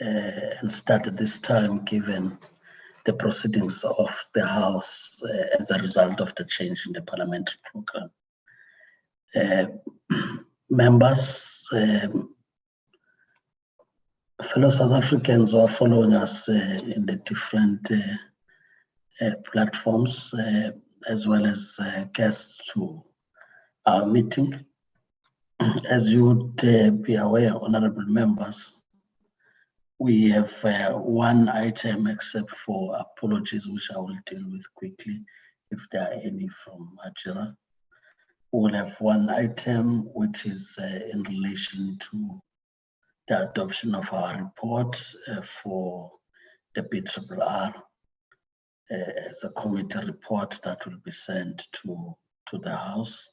and start at this time, given the proceedings of the House as a result of the change in the parliamentary program. Members, fellow South Africans who are following us in the different platforms, as well as guests to our meeting. As you would be aware, honorable members, we have one item except for apologies, which I will deal with quickly if there are any from Ajira. We'll have one item which is in relation to the adoption of our report for the BRRR as a committee report that will be sent to the House,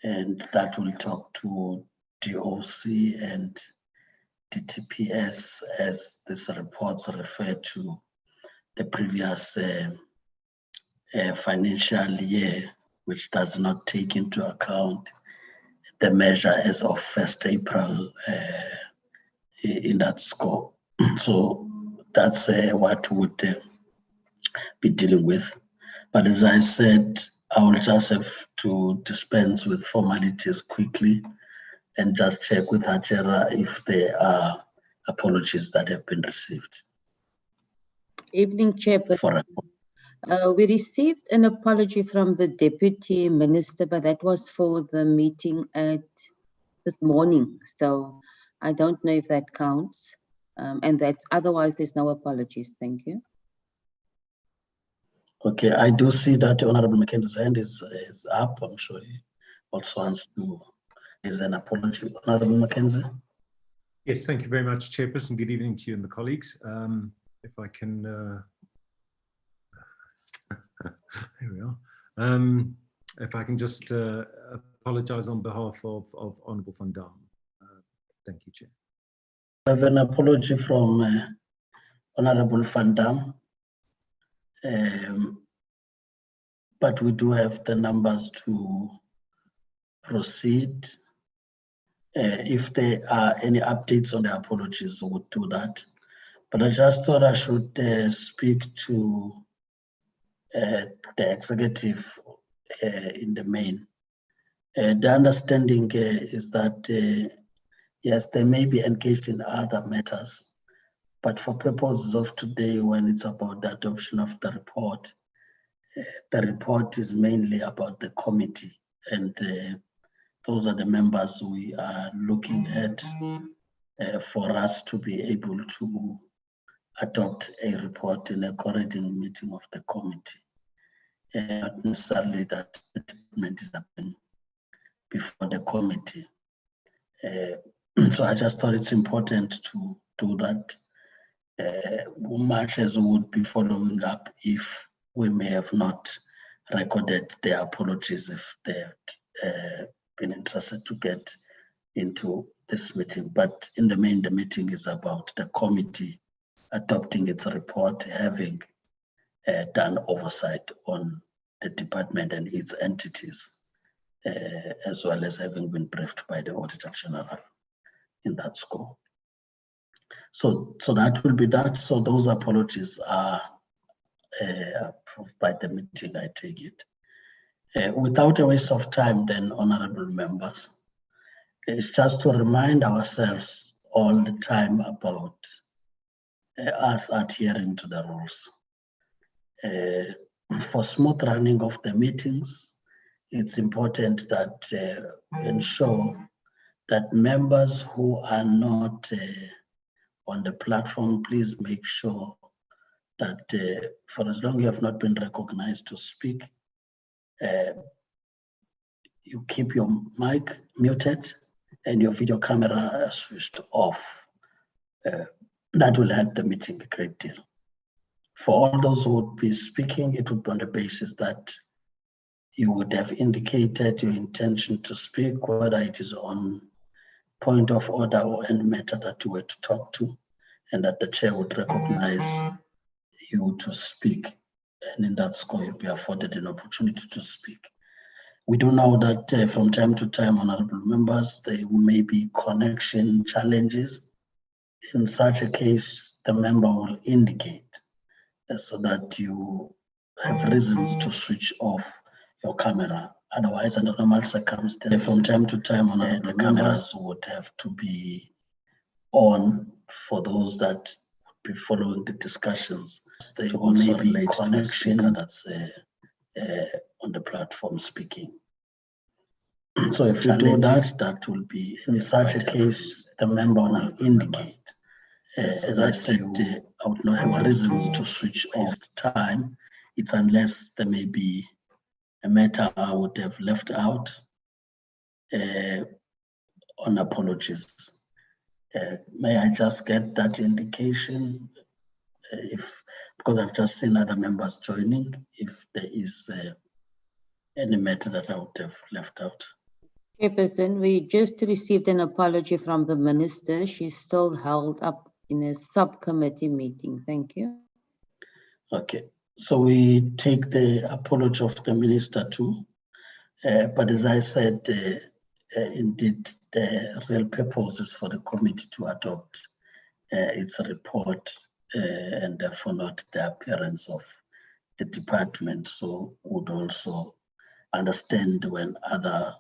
and that will talk to DOC and DTPS as these reports refer to the previous financial year, which does not take into account the measure as of 1st April in that scope. So that's what would be dealing with. But as I said, I will just have to dispense with formalities quickly and just check with Ajira if there are apologies that have been received. Evening, Chairperson. We received an apology from the Deputy Minister, but that was for the meeting at this morning. So I don't know if that counts. And that's otherwise there's no apologies. Thank you. Okay, I do see that Honorable Mackenzie's hand is up. I'm sure he also wants to raise an apology. Honorable Mackenzie. Yes, thank you very much, Chairperson. Good evening to you and the colleagues. If I can, there we are. If I can just apologise on behalf of Honourable Van Dam. Thank you, Chair. I have an apology from Honourable Van Dam. But we do have the numbers to proceed. If there are any updates on the apologies, we would do that. But I just thought I should speak to the executive in the main. The understanding is that, yes, they may be engaged in other matters, but for purposes of today, when it's about the adoption of the report is mainly about the committee, and those are the members we are looking at for us to be able to adopt a report in a coordinating meeting of the committee. Not necessarily that the department is happening before the committee. So I just thought it's important to do that, much as we would be following up if we may have not recorded their apologies if they had been interested to get into this meeting. But in the main, the meeting is about the committee adopting its report, having done oversight on the department and its entities, as well as having been briefed by the Auditor General in that scope. So that will be that. So those apologies are approved by the meeting, I take it. Without a waste of time then, honorable members, it's just to remind ourselves all the time about us adhering to the rules. For smooth running of the meetings, it's important that ensure that members who are not on the platform, please make sure that for as long as you have not been recognized to speak, you keep your mic muted and your video camera switched off. That will help the meeting a great deal. For all those who would be speaking, it would be on the basis that you would have indicated your intention to speak, whether it is on point of order or any matter that you were to talk to, and that the chair would recognize you to speak. And in that score, you'll be afforded an opportunity to speak. We do know that from time to time, honorable members, there may be connection challenges. in such a case, the member will indicate so that you have reasons to switch off your camera. Otherwise, under normal circumstances, from time to time, the cameras would have to be on for those that would be following the discussions. They also may be connection that's on the platform speaking. So if you do that, that will be, in such a case, the member will indicate. As I said, I would not have reasons to switch off the time. It's unless there may be a matter I would have left out on apologies. May I just get that indication because I've just seen other members joining, if there is any matter that I would have left out. Chairperson, we just received an apology from the minister. She's still held up in a subcommittee meeting. Thank you. Okay, so we take the apology of the minister too. But as I said, indeed, the real purpose is for the committee to adopt its report and therefore not the appearance of the department. So would also understand when other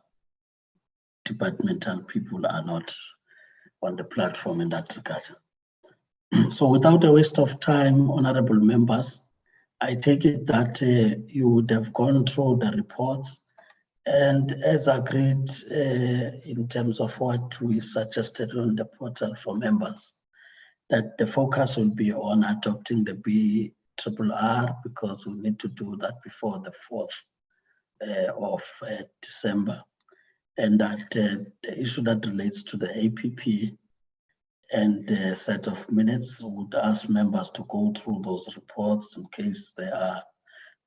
departmental people are not on the platform in that regard. So without a waste of time, honorable members, I take it that you would have gone through the reports, and as agreed in terms of what we suggested on the portal for members, that the focus will be on adopting the BRRR, because we need to do that before the 4th of December. And that the issue that relates to the APP and the set of minutes, would ask members to go through those reports in case there are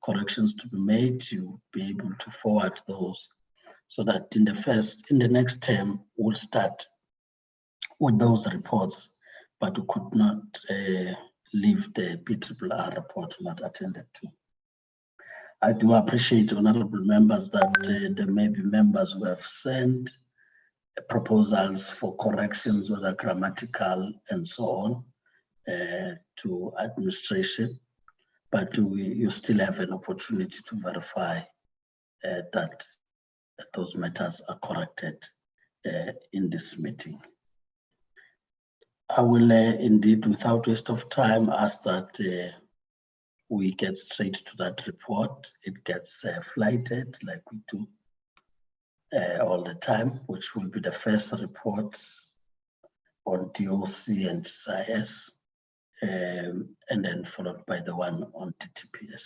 corrections to be made. You'll be able to forward those so that in the next term, we'll start with those reports, but we could not leave the BRRR report not attended to. I do appreciate, honorable members, that there may be members who have sent proposals for corrections, whether grammatical and so on, to administration, but you still have an opportunity to verify that those matters are corrected in this meeting. I will indeed, without waste of time, ask that we get straight to that report. It gets flighted like we do all the time, which will be the first report on DOC and GCIS, and then followed by the one on DTPS.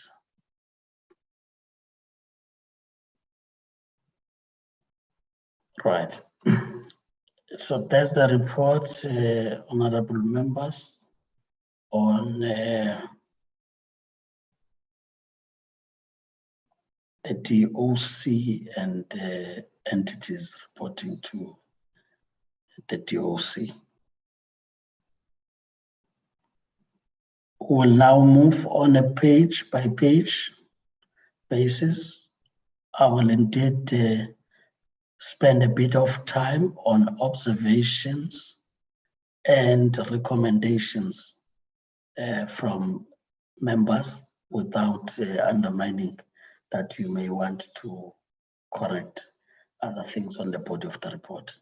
Right. So there's the report, honorable members, on the DOC and entities reporting to the DOC. We'll now move on a page by page basis. I will indeed spend a bit of time on observations and recommendations from members without undermining that you may want to correct other things on the body of the report.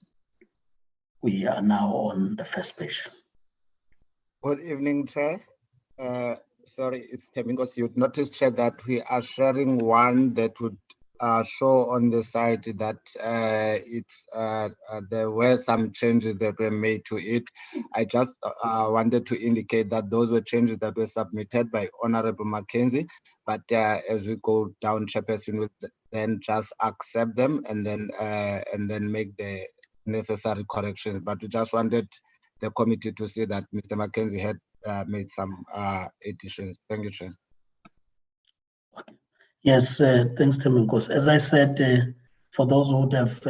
We are now on the first page. Good evening, Chair. Sorry, it's Temingos. You'd notice, Chair, that we are sharing one that would show on the site that there were some changes that were made to it. I just wanted to indicate that those were changes that were submitted by Honorable Mackenzie, but as we go down, Chairperson will then just accept them and then make the necessary corrections. But we just wanted the committee to see that Mr. Mackenzie had made some additions. Thank you, Chair. Yes, thanks, Temingos. As I said, for those who would have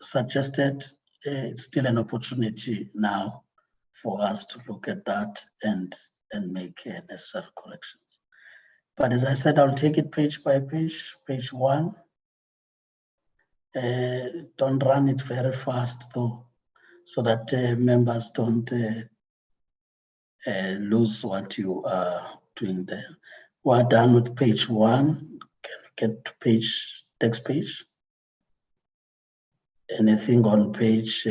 suggested, it's still an opportunity now for us to look at that and make necessary corrections. But as I said, I'll take it page by page. Page 1. Don't run it very fast though, so that members don't lose what you are doing there. We're done with page 1. Can we get to next page? Anything on page 2?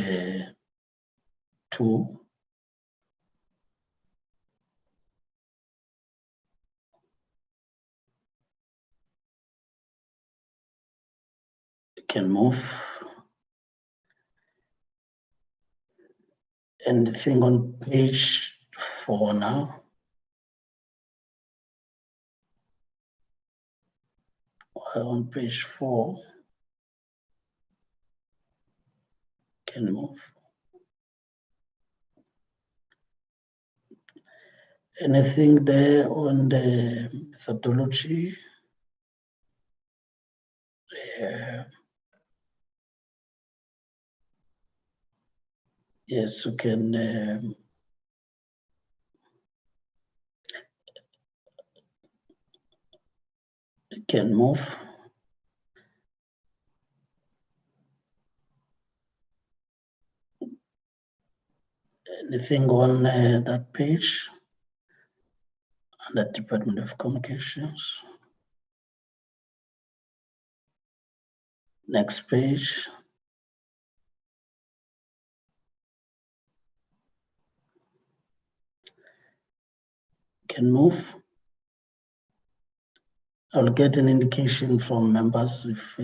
You can move. Anything on page 4 now? On page 4, can move. Anything there on the methodology? Yes, you can move. Anything on that page? On the Department of Communications. Next page. Can move. I'll get an indication from members if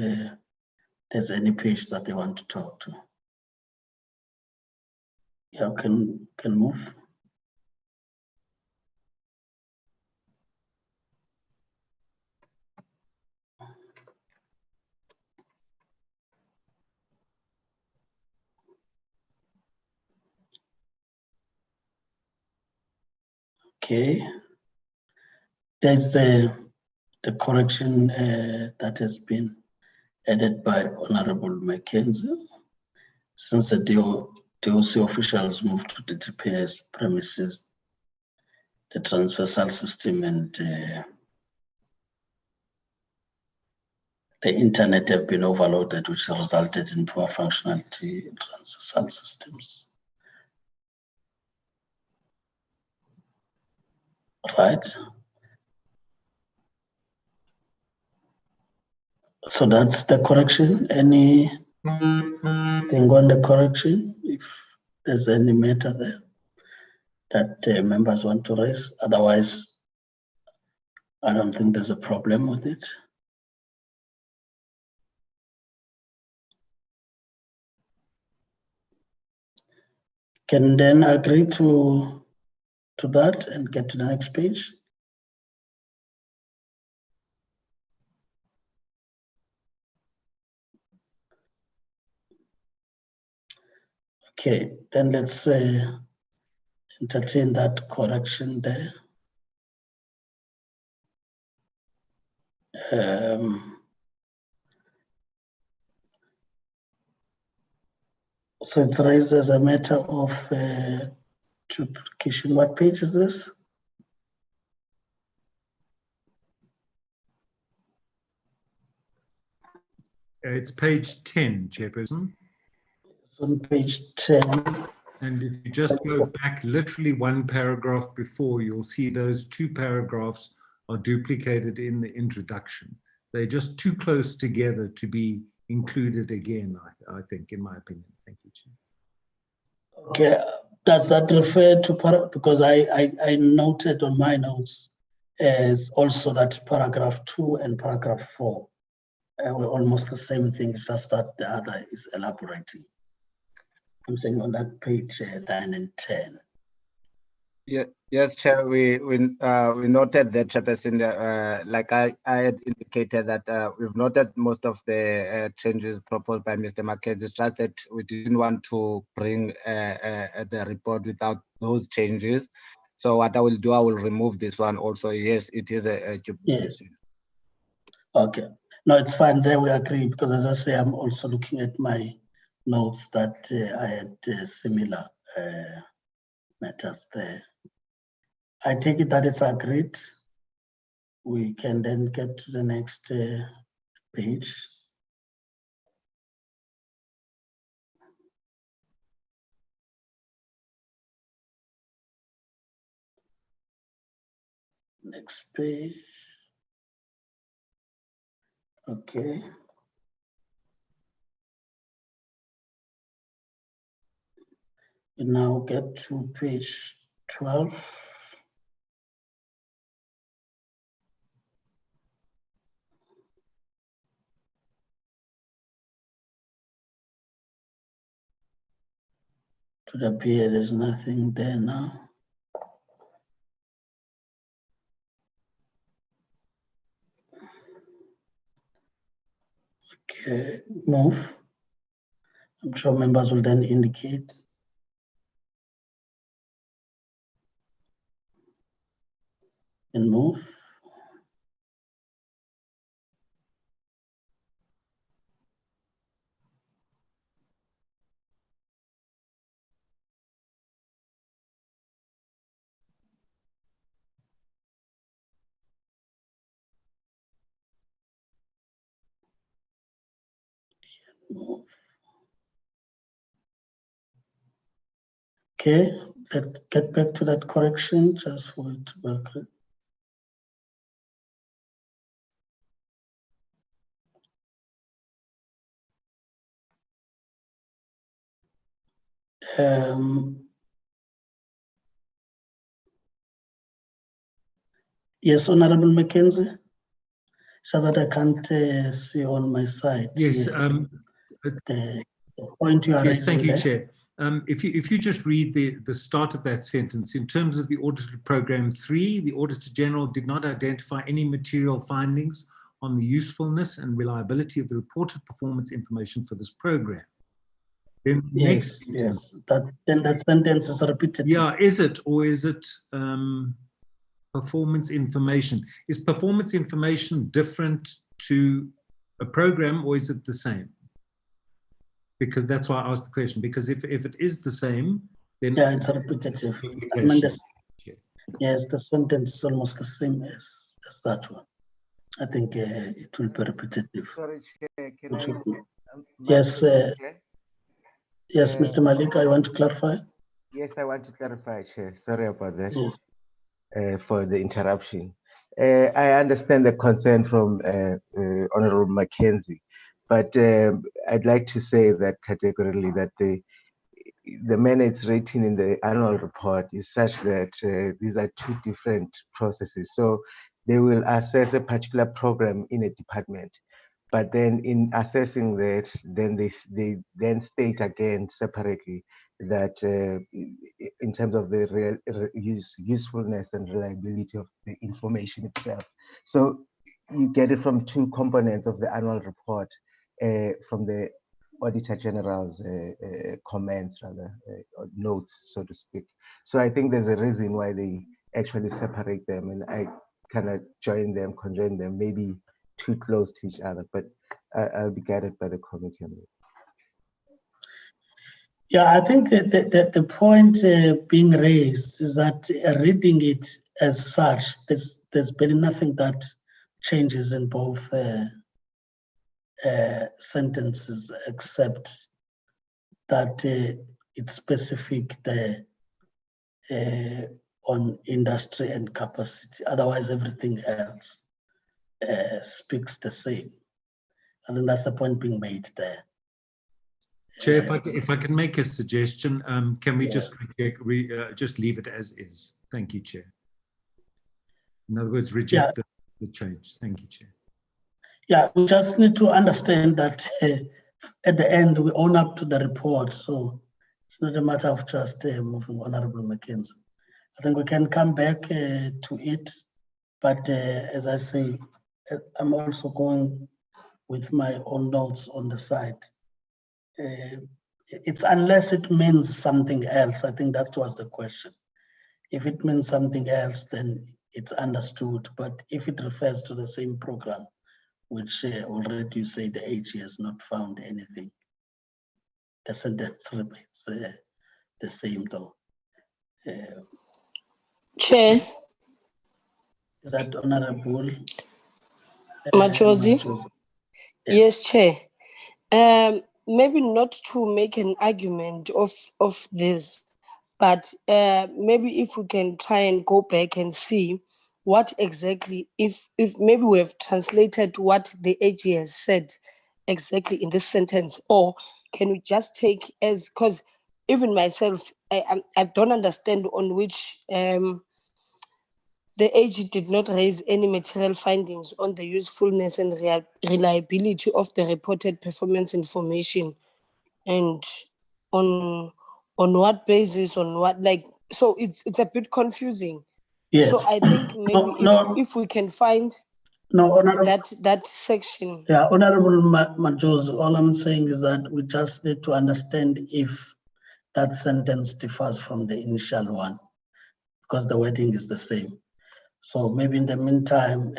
there's any page that they want to talk to. Yeah, can move. Okay. There's the correction that has been added by Honorable Mackenzie. Since the DOC officials moved to DTPS premises, the transversal system and the internet have been overloaded, which resulted in poor functionality in transversal systems. Right. So that's the correction. Anything on the correction? If there's any matter there that members want to raise, otherwise, I don't think there's a problem with it. Can then agree to that and get to the next page. Okay, then let's entertain that correction there. So it's raised as a matter of duplication. What page is this? It's page 10, Chairperson. It's on page 10. And if you just go back literally one paragraph before, you'll see those 2 paragraphs are duplicated in the introduction. They're just too close together to be included again, I think, in my opinion. Thank you, Chair. Okay, does that refer to because I noted on my notes as also that paragraph 2 and paragraph 4 were almost the same thing, it's just that the other is elaborating. I'm saying on that page 9 and 10. Yeah, yes, Chair. We noted that, Chairperson. Like I had indicated that we've noted most of the changes proposed by Mr. Mackenzie. It's just that we didn't want to bring the report without those changes. So what I will do, I will remove this one also. Yes, it is a duplication. Yes. Okay. No, it's fine. There we agree because, as I say, I'm also looking at my notes that I had similar matters there. I take it that it's agreed. We can then get to the next page. Next page. Okay. We now get to page 12. To the appear there's nothing there now. Okay, move. I'm sure members will then indicate. And move. Move. Okay, let's get back to that correction just for it to work. Yes, Honorable Mackenzie. So that I can't see on my side. Yes. The point you are Yes, thank you, raising Chair. If you just read the start of that sentence, in terms of the audited program 3, the Auditor General did not identify any material findings on the usefulness and reliability of the reported performance information for this program. Then the Yes, next sentence, then that sentence is repeated. yeah, is it, or is it performance information? Is performance information different to a program, or is it the same? Because that's why I asked the question, because if it is the same, then Yeah, it's repetitive. I mean, yes, the sentence is almost the same as that one. I think it will be repetitive. Sorry, Chair, can I? Yes, yes, Mr. Malik, I want to clarify. Yes, I want to clarify, Chair. Sorry about that. Yes. For the interruption. I understand the concern from Honorable Mackenzie, but I'd like to say that categorically that the manner it's written in the annual report is such that these are two different processes. So they will assess a particular program in a department, but then in assessing that, then they then state again separately that in terms of the usefulness and reliability of the information itself. So you get it from two components of the annual report, from the Auditor General's comments, rather, or notes, so to speak. So I think there's a reason why they actually separate them, and I cannot conjoin them, maybe too close to each other, but I'll be guided by the committee on it. Yeah, I think the point being raised is that reading it as such, there's been nothing that changes in both sentences, except that it's specific there on industry and capacity. Otherwise, everything else speaks the same. I think that's the point being made there. Chair, if I can make a suggestion, can we just leave it as is? Thank you, Chair. In other words, reject the change. Thank you, Chair. Yeah, we just need to understand that at the end we own up to the report, so it's not a matter of just moving Honorable Mackenzie. I think we can come back to it, but as I say, I'm also going with my own notes on the side. It's unless it means something else. I think that was the question. If it means something else, then it's understood. But if it refers to the same program, which already you say the AG has not found anything, the sentence remains the same though. Chair. Is that Honorable Machozi? Yes. Yes, Chair. Maybe not to make an argument of this, but maybe if we can try and go back and see what exactly, if maybe we have translated what the AG has said exactly in this sentence, or can we just take as, because even myself, I don't understand on which the AG did not raise any material findings on the usefulness and reliability of the reported performance information, and on what basis, on what, like, so it's a bit confusing. Yes. So I think maybe if we can find that section. Yeah, Honorable Majos, all I'm saying is that we just need to understand if that sentence differs from the initial one, because the wording is the same. So maybe in the meantime,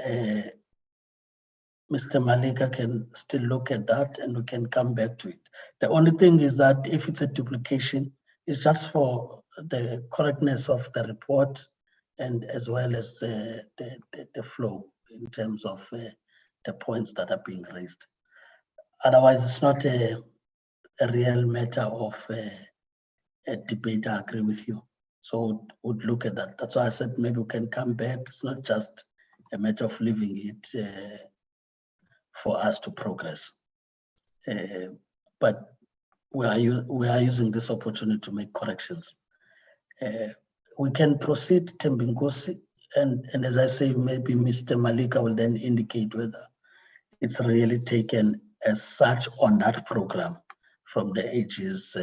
Mr. Malika can still look at that and we can come back to it. The only thing is that if it's a duplication, it's just for the correctness of the report and as well as the flow in terms of the points that are being raised. Otherwise, it's not a real matter of a debate. I agree with you. So we'd look at that. That's why I said maybe we can come back. It's not just a matter of leaving it for us to progress. But we are using this opportunity to make corrections. We can proceed, Tembingosi, and as I say, maybe Mr. Malika will then indicate whether it's really taken as such on that program from the AG's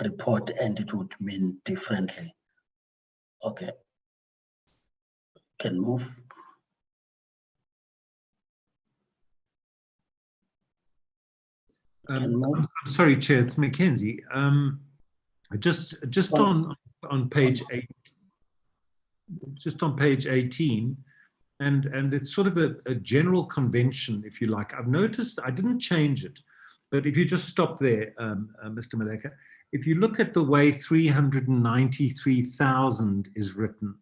report, and it would mean differently. Okay, can move. I'm sorry, Chair, it's Mackenzie. Just on page 8, just on page 18, and it's sort of a general convention, if you like. I've noticed, I didn't change it, but if you just stop there, Mr. Maleka, if you look at the way 393,000 is written,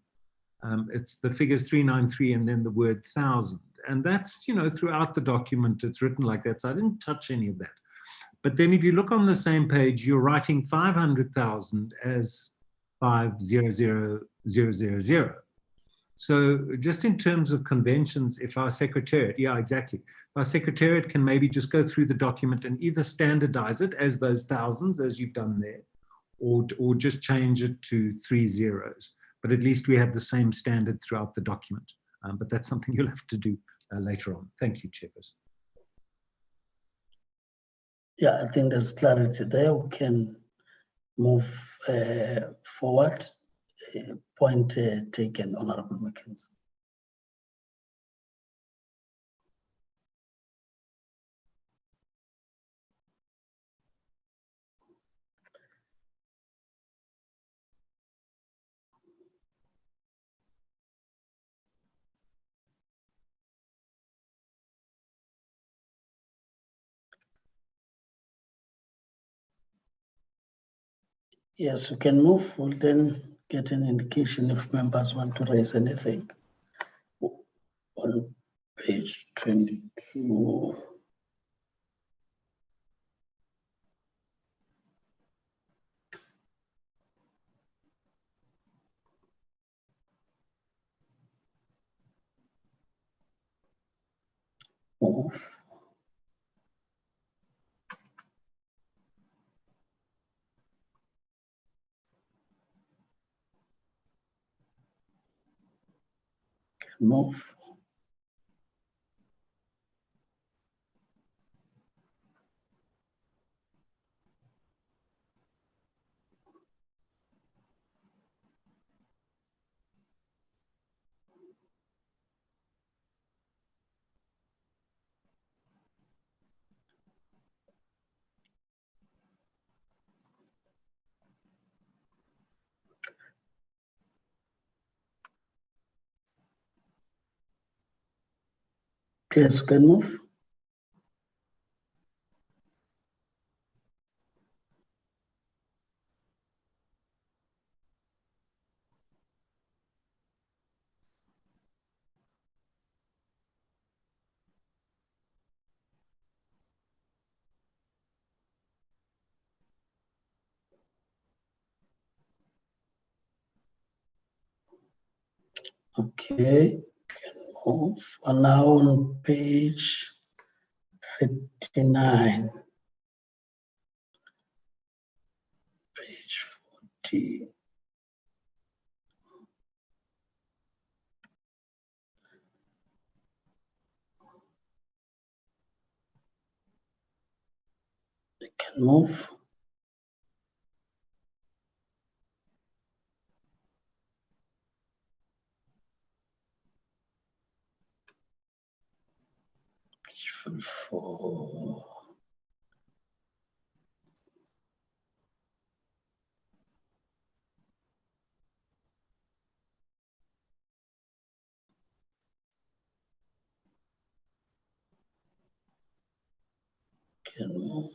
it's the figures 393 and then the word 1,000. And that's, you know, throughout the document, it's written like that. So I didn't touch any of that. But then if you look on the same page, you're writing 500,000 as 500,000. So just in terms of conventions, if our secretariat, yeah, exactly. If our secretariat can maybe just go through the document and either standardize it as those thousands, as you've done there, or just change it to 3 zeros. But at least we have the same standard throughout the document. But that's something you'll have to do later on. Thank you, Chairperson. Yeah, I think there's clarity there. We can move forward. Point taken, Honorable Mackenzie. Yes, we can move. We'll then get an indication if members want to raise anything on page 22. Move. Move. Yes, we can move. Okay. Okay, can move. And now on page 39. Page 40. We can move. Page 44. Can move.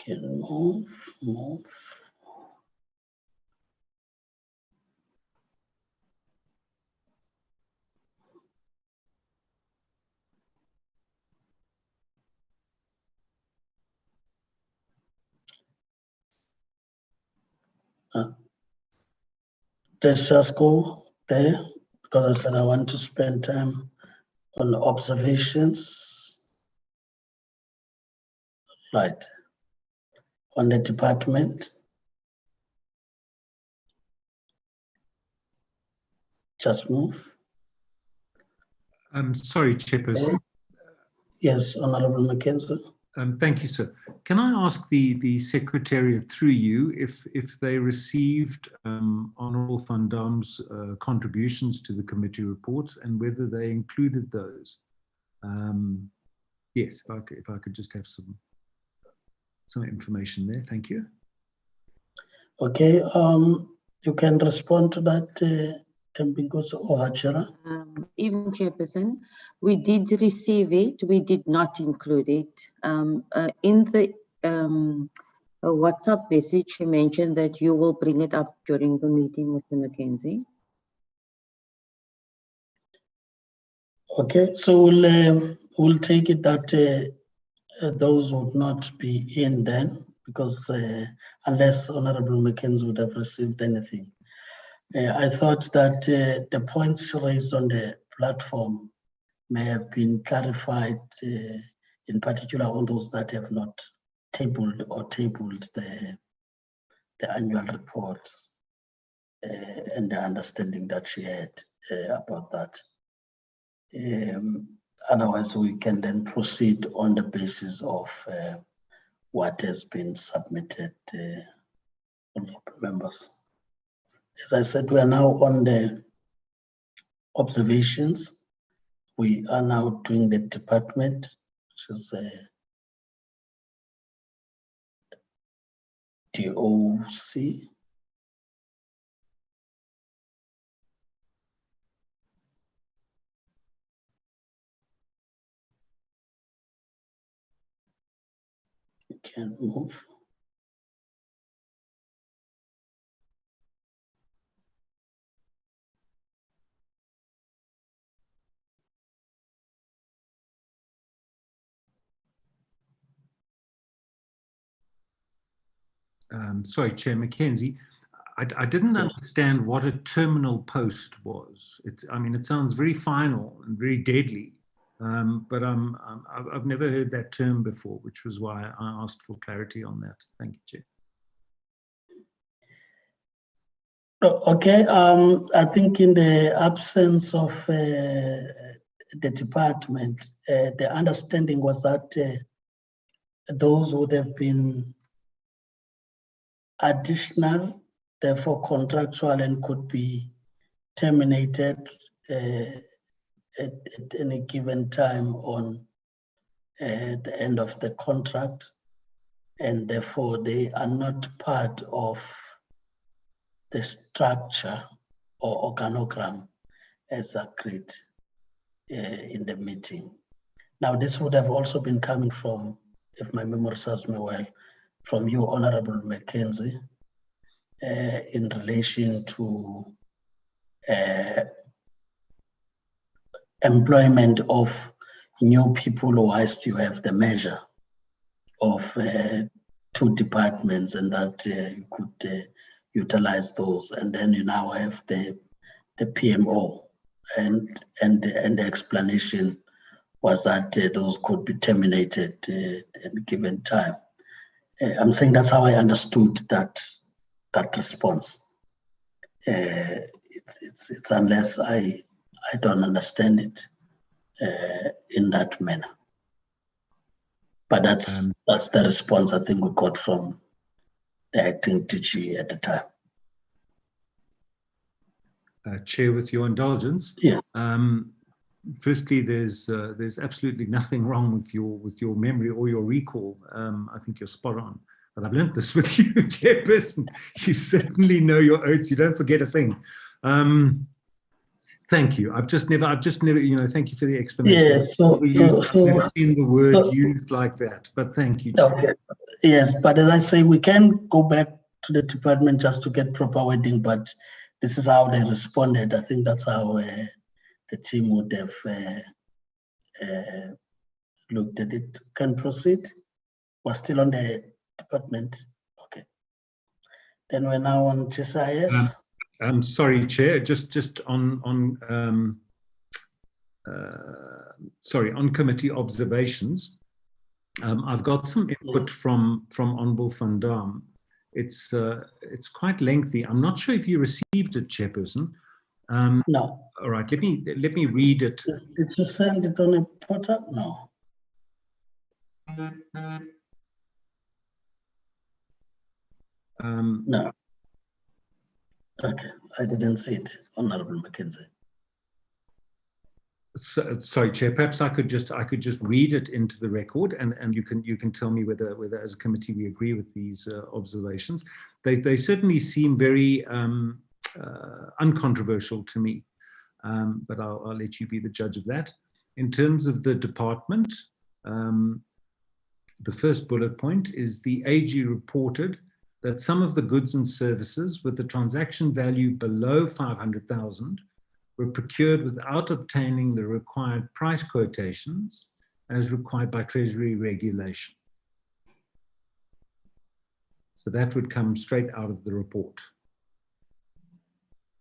Can move. Let's just go there because I said I want to spend time on observations. Right. On the department. Just move. I'm sorry, Chairperson. Yes, Honorable Mackenzie. Thank you, sir. Can I ask the Secretariat through you if they received Honourable Van Dam's contributions to the committee reports and whether they included those? Yes, if I could just have some information there. Thank you. Okay, you can respond to that, Tembinkosi or Hachara. Even Chairperson, we did receive it. We did not include it. In the WhatsApp message, you mentioned that you will bring it up during the meeting, Mr. Mackenzie. Okay, so we'll take it that those would not be in then, because unless Honorable Mackenzie would have received anything. I thought that the points raised on the platform may have been clarified, in particular on those that have not tabled the annual reports and the understanding that she had about that. Otherwise, we can then proceed on the basis of what has been submitted, members. As I said, we are now on the observations. We are now doing the department, which is DOC. You can move. Sorry, Chair Mackenzie. I didn't understand what a terminal post was. I mean, it sounds very final and very deadly, but I've never heard that term before, which was why I asked for clarity on that. Thank you, Chair. Okay, I think in the absence of the department, the understanding was that those would have been additional, therefore contractual, and could be terminated at any given time on the end of the contract, and therefore they are not part of the structure or organogram as agreed in the meeting. Now, this would have also been coming from, if my memory serves me well, from you, Honorable Mackenzie, in relation to employment of new people, whilst you have the measure of 2 departments, and that you could utilize those, and then you now have the PMO, and the explanation was that those could be terminated at a given time. I'm saying that's how I understood that response. It's unless I don't understand it in that manner. But that's the response I think we got from the acting DG at the time. Chair, with your indulgence. Yeah. Firstly, there's absolutely nothing wrong with your memory or your recall. I think you're spot on. But I've learnt this with you, Chairperson. You certainly know your oaths. You don't forget a thing. Thank you. I've just never, thank you for the explanation. Yes. So I've seen the word used like that. But thank you, Chair. Okay. Yes, but as I say, we can go back to the department just to get proper wording. But this is how they responded. I think that's how the team would have looked at it. Can proceed. We're still on the department. Okay. Then we're now on GCIS. I'm sorry, Chair. Just on committee observations. I've got some input from Honourable van Dam. It's quite lengthy. I'm not sure if you received it, Chairperson. No. All right. Let me read it. Did you send it on a portal? No. No. Okay, I didn't see it, Honourable Mackenzie. So, sorry, Chair. Perhaps I could just read it into the record, and you can tell me whether as a committee we agree with these observations. They certainly seem very uncontroversial to me, but I'll let you be the judge of that. In terms of the department, the first bullet point is the AG reported that some of the goods and services with the transaction value below 500,000 were procured without obtaining the required price quotations as required by Treasury regulation. So that would come straight out of the report.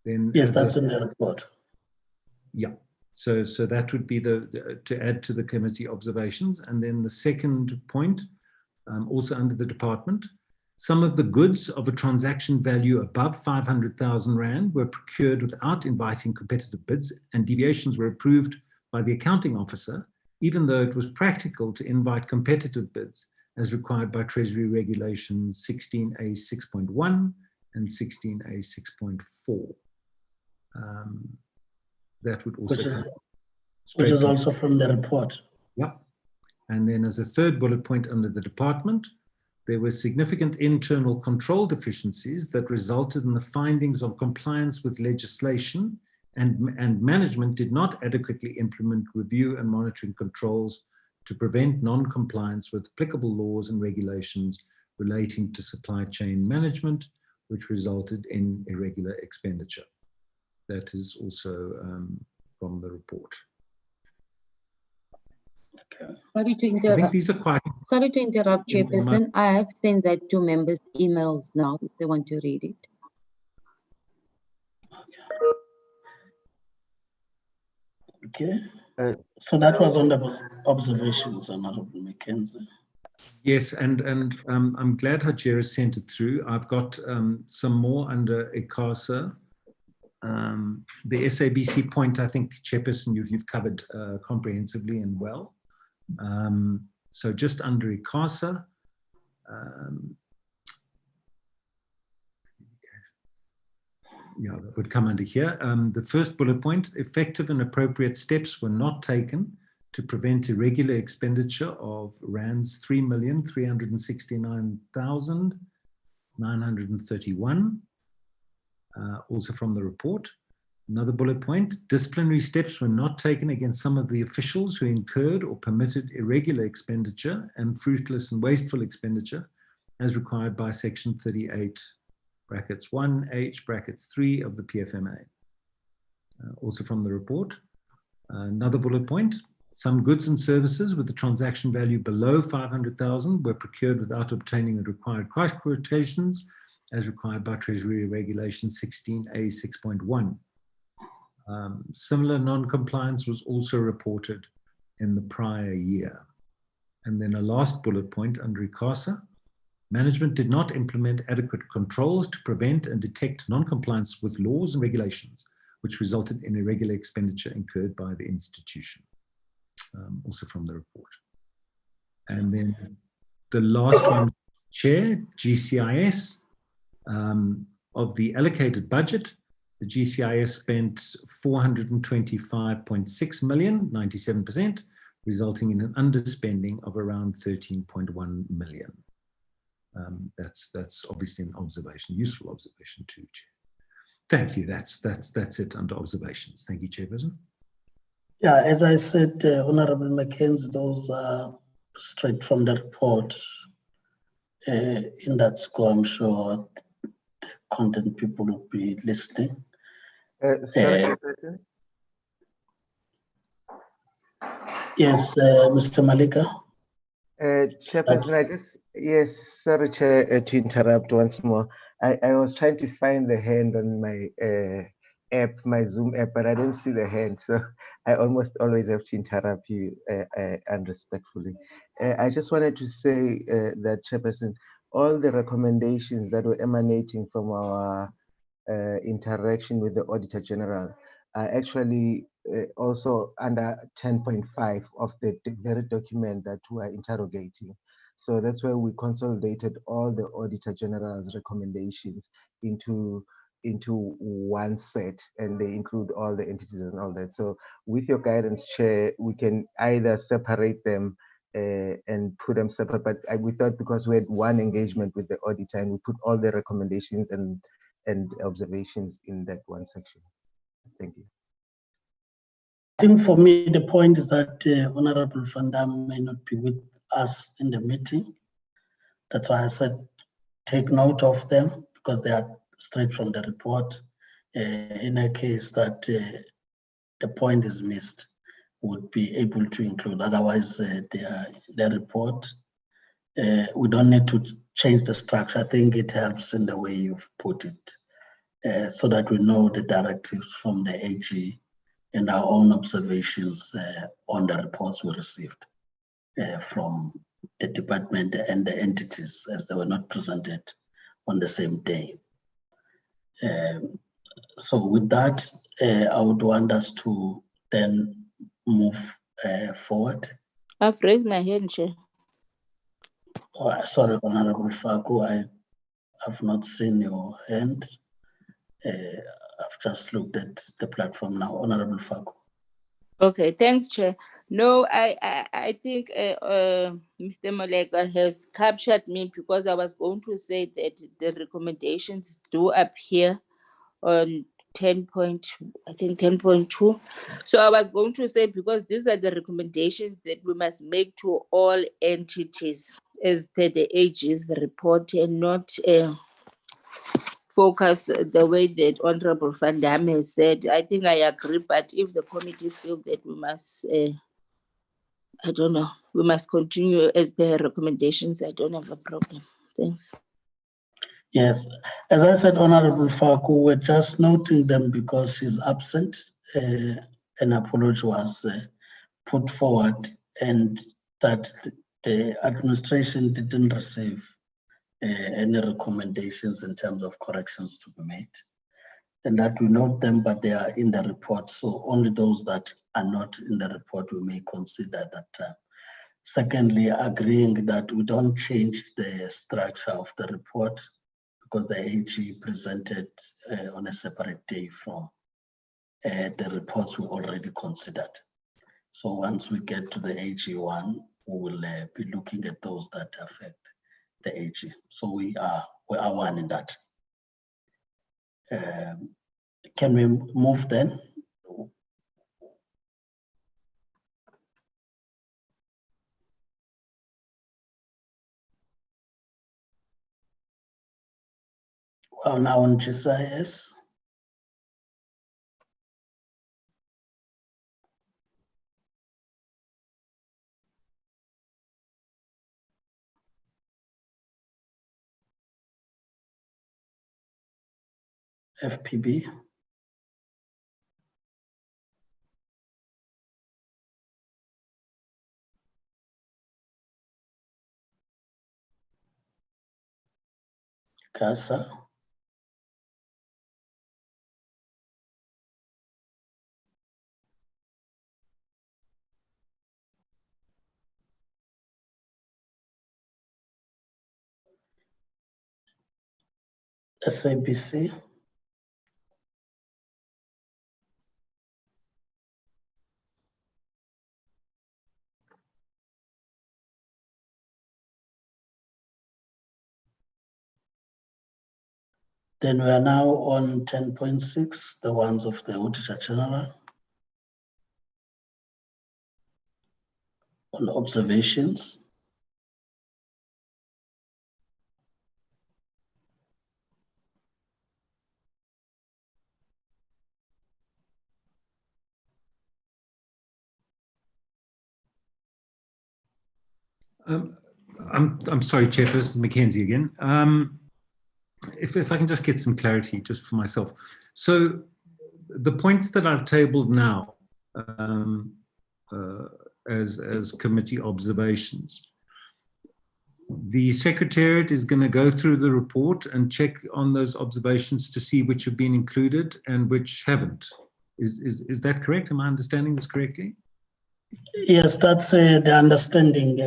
Then, yes, that's in the report. Yeah. So that would be to add to the committee observations. And then the second point, also under the department, some of the goods of a transaction value above 500,000 Rand were procured without inviting competitive bids, and deviations were approved by the accounting officer, even though it was practical to invite competitive bids as required by Treasury Regulations 16A 6.1 and 16A 6.4. That would also which is also from the report. Yeah. And then as a third bullet point under the department, there were significant internal control deficiencies that resulted in the findings of compliance with legislation, and management did not adequately implement review and monitoring controls to prevent non-compliance with applicable laws and regulations relating to supply chain management, which resulted in irregular expenditure. That is also from the report. Okay. Sorry to I think interrupt. these are quite. Sorry to interrupt, Chairperson. I have sent that to members' emails now if they want to read it. Okay. So that was on the observations, Honourable Mackenzie. Yes, and I'm glad Hajira sent it through. I've got some more under ICASA. The SABC point, I think, Chairperson, you've covered comprehensively and well. So just under ICASA, yeah, that would come under here. The first bullet point, effective and appropriate steps were not taken to prevent irregular expenditure of rands 3,369,931. Also from the report. Another bullet point, disciplinary steps were not taken against some of the officials who incurred or permitted irregular expenditure and fruitless and wasteful expenditure as required by section 38 brackets 1H brackets 3 of the PFMA. Also from the report. Another bullet point, some goods and services with the transaction value below 500,000 were procured without obtaining the required price quotations as required by Treasury Regulation 16A 6.1. Similar non-compliance was also reported in the prior year. And then a last bullet point under ICASA, management did not implement adequate controls to prevent and detect non-compliance with laws and regulations, which resulted in irregular expenditure incurred by the institution. Also from the report. And then the last one, Chair, GCIS. Of the allocated budget, the GCIS spent 425.6 million, 97%, resulting in an underspending of around 13.1 million. That's obviously an observation, useful observation too, Chair. Thank you. That's it under observations. Thank you, Chairperson. Yeah, as I said, Honorable Mackenzie, those are straight from the report. In that score, I'm sure the content people will be listening. Sorry, Chairperson. Yes, Mr. Malika. Chairperson, yes, sorry, Chair, to interrupt once more. I was trying to find the hand on my app, my Zoom app, but I don't see the hand, so I almost always have to interrupt you unrespectfully. I just wanted to say that, Chairperson, all the recommendations that were emanating from our interaction with the Auditor General are actually also under 10.5 of the very document that we are interrogating. So that's where we consolidated all the Auditor General's recommendations into one set, and they include all the entities and all that. So with your guidance, Chair, we can either separate them and put them separate, but we thought because we had one engagement with the auditor and we put all the recommendations and observations in that one section. Thank you. I think for me, the point is that Honorable Van Dam may not be with us in the meeting. That's why I said take note of them, because they are straight from the report. In a case that the point is missed, would be able to include. Otherwise, their report, we don't need to change the structure. I think it helps in the way you've put it, so that we know the directives from the AG and our own observations on the reports we received from the department and the entities, as they were not presented on the same day. So with that, I would want us to then move forward. I've raised my hand, Chair. Oh, sorry, Honorable Faku, I have not seen your hand. I've just looked at the platform now. Honorable Faku. Okay, thanks, Chair. No, I think Mr. Molega has captured me, because I was going to say that the recommendations do appear on 10.2. So I was going to say, because these are the recommendations that we must make to all entities as per the AG's report, and not focus the way that Honorable Van Dam has said. I think I agree, but if the committee feel that we must, I don't know, we must continue as per recommendations, I don't have a problem. Thanks. Yes, as I said, Honorable Faku, we're just noting them because she's absent. An apology was put forward, and that the administration didn't receive any recommendations in terms of corrections to be made, and that we note them, but they are in the report. So only those that are not in the report we may consider that time. Secondly, agreeing that we don't change the structure of the report, because the AG presented on a separate day from the reports we already considered. So once we get to the AG one, we will be looking at those that affect the AG. So we are one in that. Can we move then? Well, now on GCIS. FPB. CASA. SABC. Then we are now on 10.6, the ones of the Auditor General. On observations. I'm sorry, Chairperson Mackenzie again. If I can just get some clarity just for myself. So the points that I've tabled now as committee observations, the Secretariat is going to go through the report and check on those observations to see which have been included and which haven't. Is that correct? Am I understanding this correctly? Yes, that's the understanding,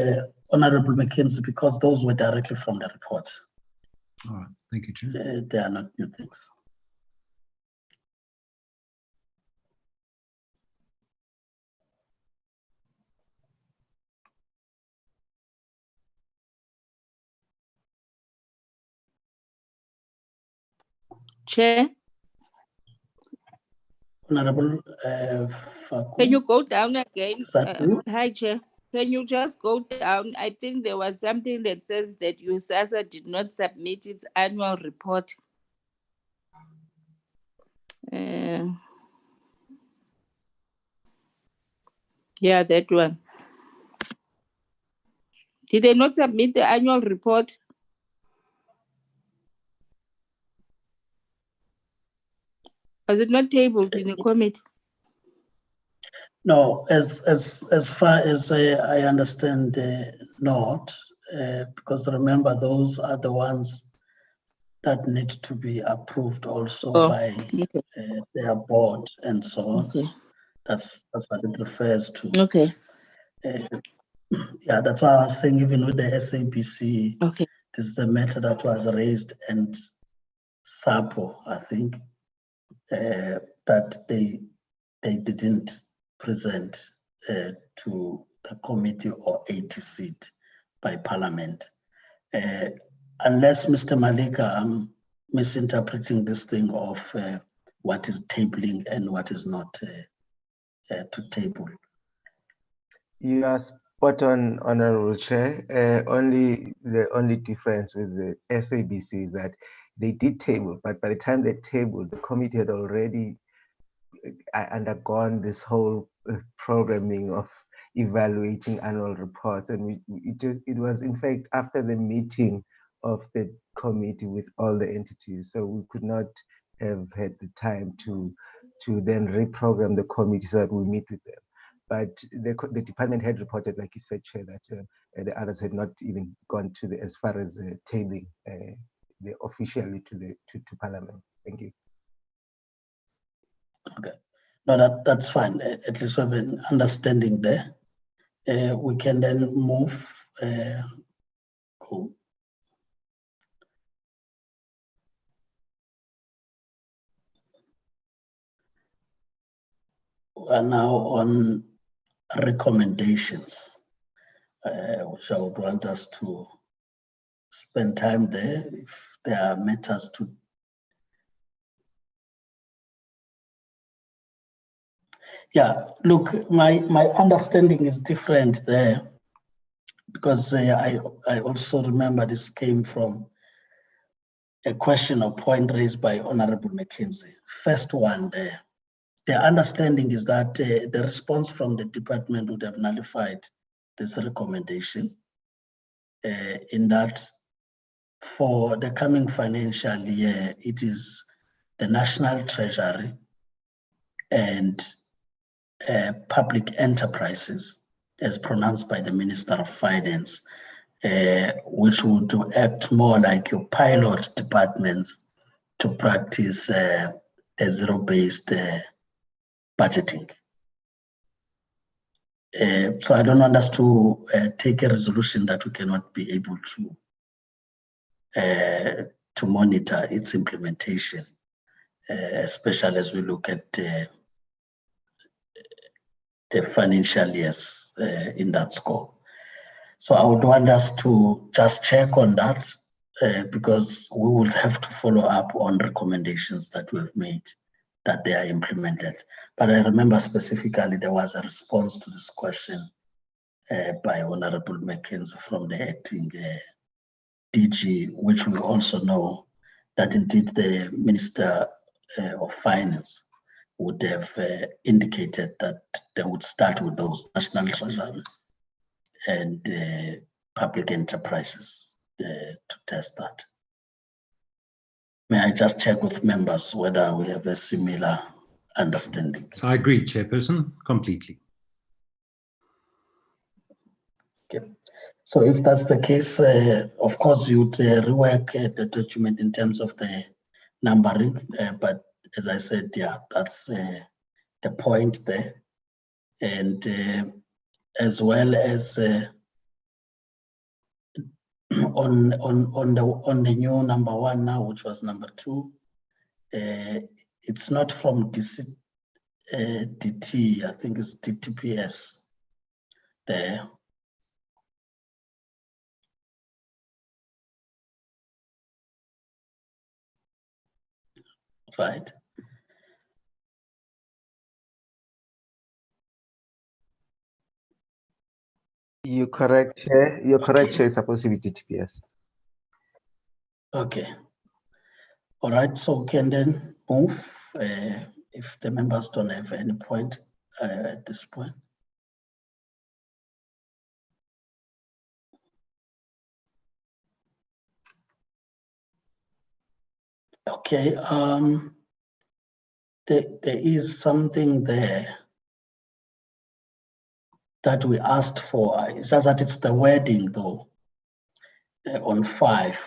Honorable Mackenzie, because those were directly from the report. All right, thank you, Chair. They are not new things. Chair, Honorable can you go down again? Is that you? Hi, Chair. Can you just go down? I think there was something that says that USASA did not submit its annual report. Yeah, that one. Did they not submit the annual report? Was it not tabled in the committee? No, as far as I understand, not, because remember those are the ones that need to be approved also by their board and so on. Okay. That's what it refers to. Okay. Yeah, that's why I was saying even with the SABC, Okay. this is a matter that was raised, and SAPO, I think, that they didn't present to the committee or 80 seat by Parliament. Unless Mr. Malika, I'm misinterpreting this thing of what is tabling and what is not to table. You are spot on, Honorable Chair. The only difference with the SABC is that they did table, but by the time they tabled, the committee had already undergone this whole programming of evaluating annual reports, and it was in fact after the meeting of the committee with all the entities, so we could not have had the time to then reprogram the committee so that we meet with them. But the department had reported, like you said, Chair, that the others had not even gone to as far as tabling officially to Parliament. Thank you. Okay, no, that's fine. At least we have an understanding there. We can then move. Cool. We are now on recommendations, which I would want us to spend time there if there are matters to. Yeah, look, my understanding is different there, because I also remember this came from a question or point raised by Honorable Mackenzie. First one there. The understanding is that the response from the department would have nullified this recommendation, in that for the coming financial year, it is the National Treasury, and public enterprises, as pronounced by the Minister of Finance, which would act more like your pilot departments to practice a zero-based budgeting. So I don't want us to take a resolution that we cannot be able to monitor its implementation, especially as we look at the financial years in that scope. So I would want us to just check on that because we will have to follow up on recommendations that we've made, that they are implemented. But I remember specifically there was a response to this question by Honorable Mackenzie from the acting DG, which we also know that indeed the Minister of Finance would have indicated that they would start with those National Treasury and public enterprises to test that. May I just check with members whether we have a similar understanding? So I agree, Chairperson, completely. Okay. So if that's the case, of course, you'd rework the document in terms of the numbering, but as I said, yeah, that's the point there. And as well as on the new number 1 now, which was number 2, it's not from DT, I think it's DTPS there. Right. You're correct, Chair. You're correct, Chair. It's supposed to be DTPS. Okay. All right. So we can then move if the members don't have any point at this point. Okay. There is something there that we asked for. It's just that it's the wording though. On 5,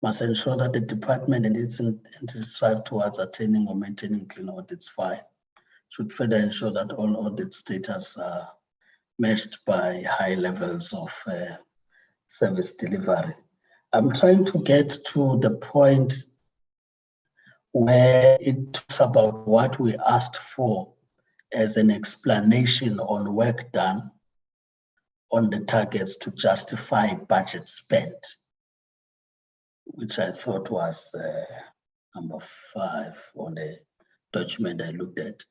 must ensure that the department and its strive towards attaining or maintaining clean audits file should further ensure that all audit status are matched by high levels of service delivery. I'm trying to get to the point where it talks about what we asked for as an explanation on work done on the targets to justify budget spent, which I thought was number 5 on the document I looked at.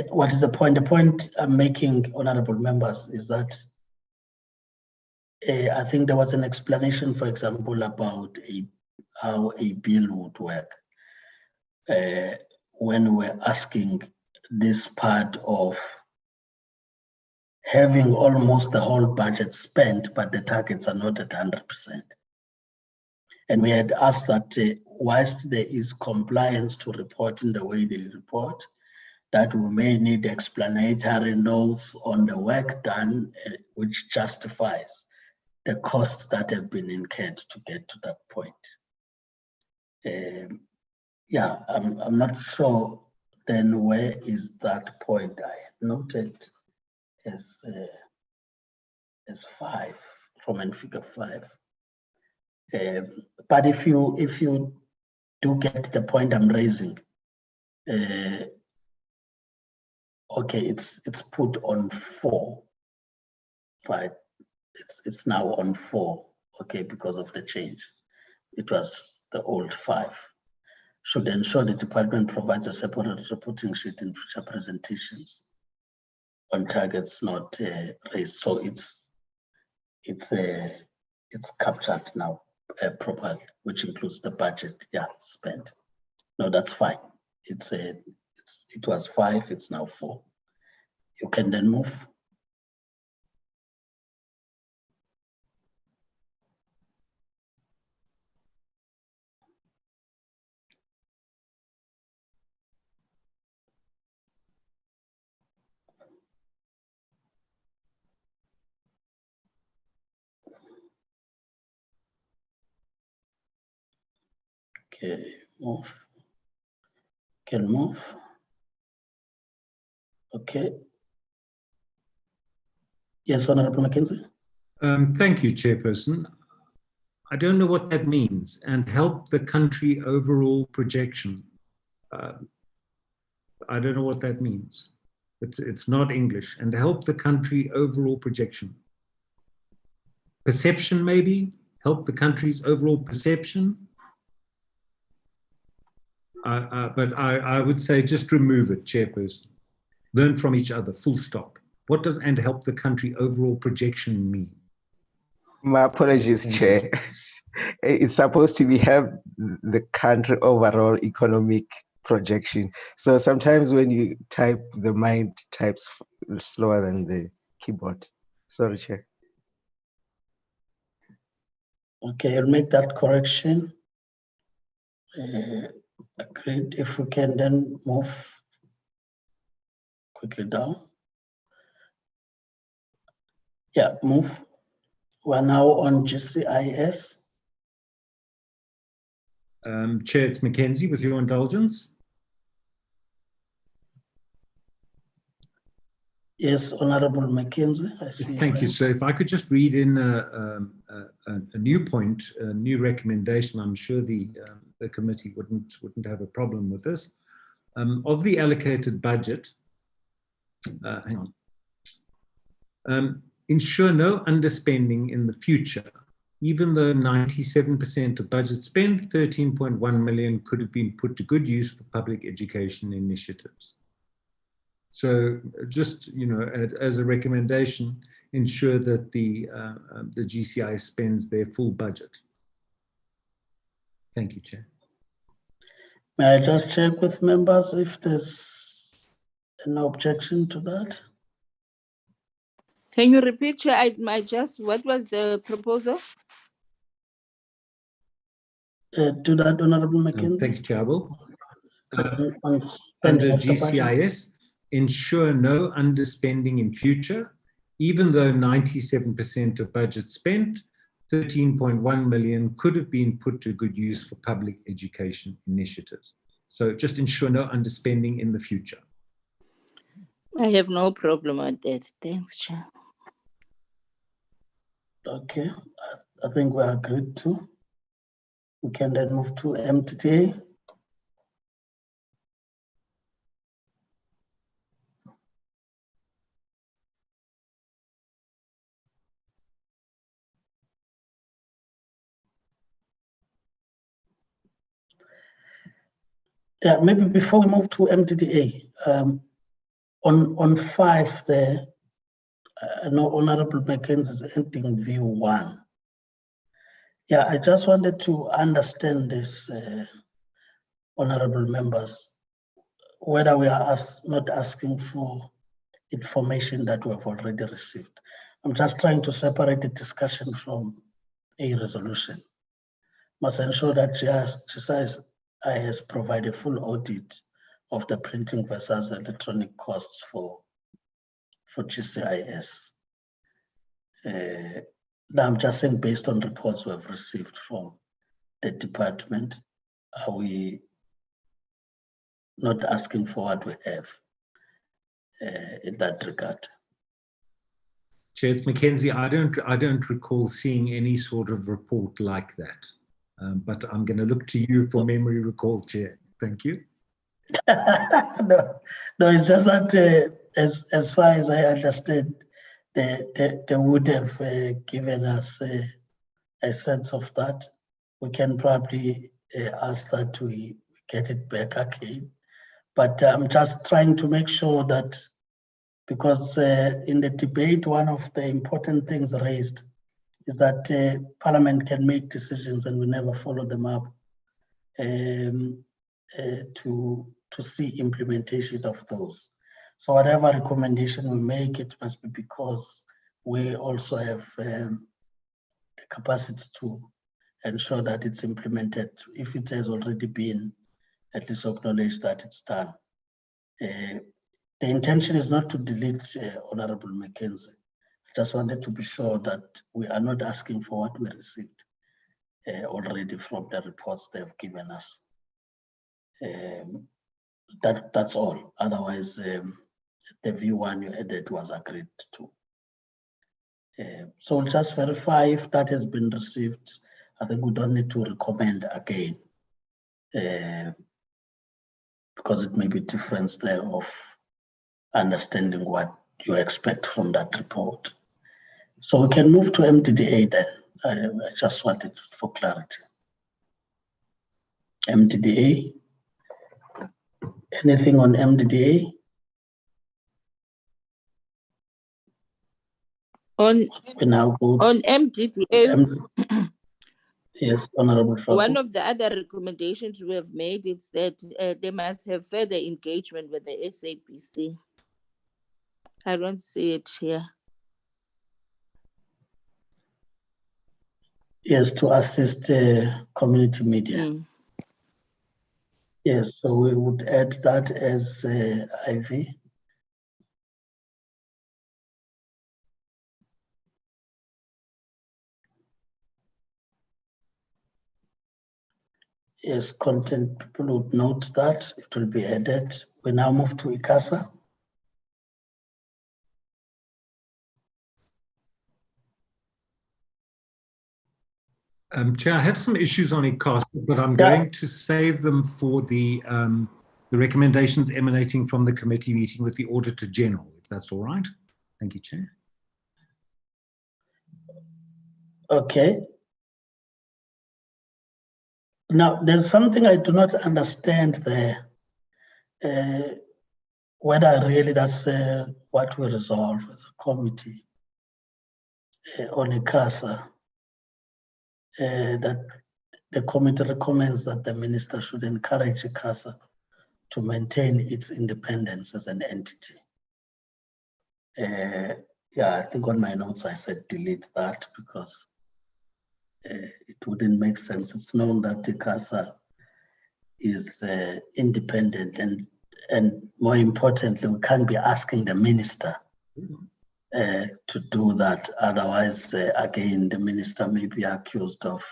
What is the point? The point I'm making, honorable members, is that I think there was an explanation, for example, about how a bill would work when we're asking this part of having almost the whole budget spent, but the targets are not at 100%. And we had asked that whilst there is compliance to report in the way they report, that we may need explanatory notes on the work done, which justifies the costs that have been incurred to get to that point. Yeah, I'm not sure then where is that point I noted as 5 from figure 5. But if you do get the point I'm raising, okay, it's put on 4, right? It's now on 4, okay, because of the change. It was the old 5. Should ensure the department provides a separate reporting sheet in future presentations on targets not raised. So it's captured now properly, which includes the budget, yeah, spent. No, that's fine. It was 5, it's now 4. You can then move. Okay, move. Can move. Okay. Yes, Honorable Mackenzie. Thank you, Chairperson. I don't know what that means. And help the country overall projection. I don't know what that means. It's not English. And help the country overall projection. Perception, maybe? Help the country's overall perception? But I would say just remove it, Chairperson. Learn from each other, full stop. What does and help the country overall projection mean? My apologies, Chair. It's supposed to be have the country overall economic projection. So sometimes when you type, the mind types slower than the keyboard. Sorry, Chair. Okay, I'll make that correction. Agreed. If we can then move quickly down. Yeah, move. We're now on GCIS. Chair, it's Mackenzie, with your indulgence. Yes, Honorable Mackenzie. I see. Thank you, sir. If I could just read in a new point, a new recommendation, I'm sure the committee wouldn't have a problem with this. Of the allocated budget, hang on. Ensure no underspending in the future, even though 97% of budget spent, 13.1 million, could have been put to good use for public education initiatives. So just, you know, as a recommendation, ensure that the GCIS spends their full budget. Thank you, Chair. May I just check with members if there's an objection to that? Can you repeat, Chair? What was the proposal? To that, Honorable Mackenzie. Thank you, Chair. On Under spending of the budget. GCIS, ensure no underspending in future, even though 97% of budget spent, 13.1 million could have been put to good use for public education initiatives. So just ensure no underspending in the future. I have no problem with that. Thanks, Chair. Okay, I think we agreed to. We can then move to MTTA. Yeah, maybe before we move to MTTA, on 5 there, I know Honorable Mackenzie is ending view 1. Yeah, I just wanted to understand this, honorable members, whether we are not asking for information that we have already received. I'm just trying to separate the discussion from a resolution. Must ensure that GCIS provide a full audit of the printing versus electronic costs for GCIS. Now I'm just saying, based on reports we have received from the department, are we not asking for what we have in that regard? Chair, it's Mackenzie. I don't recall seeing any sort of report like that. But I'm going to look to you for memory recall, Chair. Thank you. No, it's just that as far as I understand, they would have given us a sense of that. We can probably ask that we get it back again. But I'm just trying to make sure that, because in the debate, one of the important things raised is that Parliament can make decisions and we never follow them up to see implementation of those. So whatever recommendation we make, it must be because we also have the capacity to ensure that it's implemented. If it has already been at least acknowledged that it's done. The intention is not to delete Honorable Mackenzie. I just wanted to be sure that we are not asking for what we received. already from the reports they've given us. That's all. Otherwise, the view one you added was agreed to. So we'll just verify if that has been received. I think we don't need to recommend again, because it may be difference there of understanding what you expect from that report. So we can move to MDDA then. I just wanted for clarity. MDDA. Anything on MDDA? On We now go on MDDA. Yes, Honorable Faku. One of the other recommendations we have made is that they must have further engagement with the SABC. I don't see it here. Yes, to assist community media. Yes, so we would add that as IV. Yes, content people would note that it will be added. We now move to ICASA. Chair, I have some issues on ICASA, but I'm going to save them for the recommendations emanating from the committee meeting with the Auditor General, if that's all right. Thank you, Chair. Okay. Now, there's something I do not understand there. Whether really that's what we resolve as a committee on ICASA, that the committee recommends that the minister should encourage ICASA to maintain its independence as an entity. Yeah, I think on my notes I said delete that because it wouldn't make sense. It's known that ICASA is independent, and more importantly, we can't be asking the minister to do that. Otherwise, again, the minister may be accused of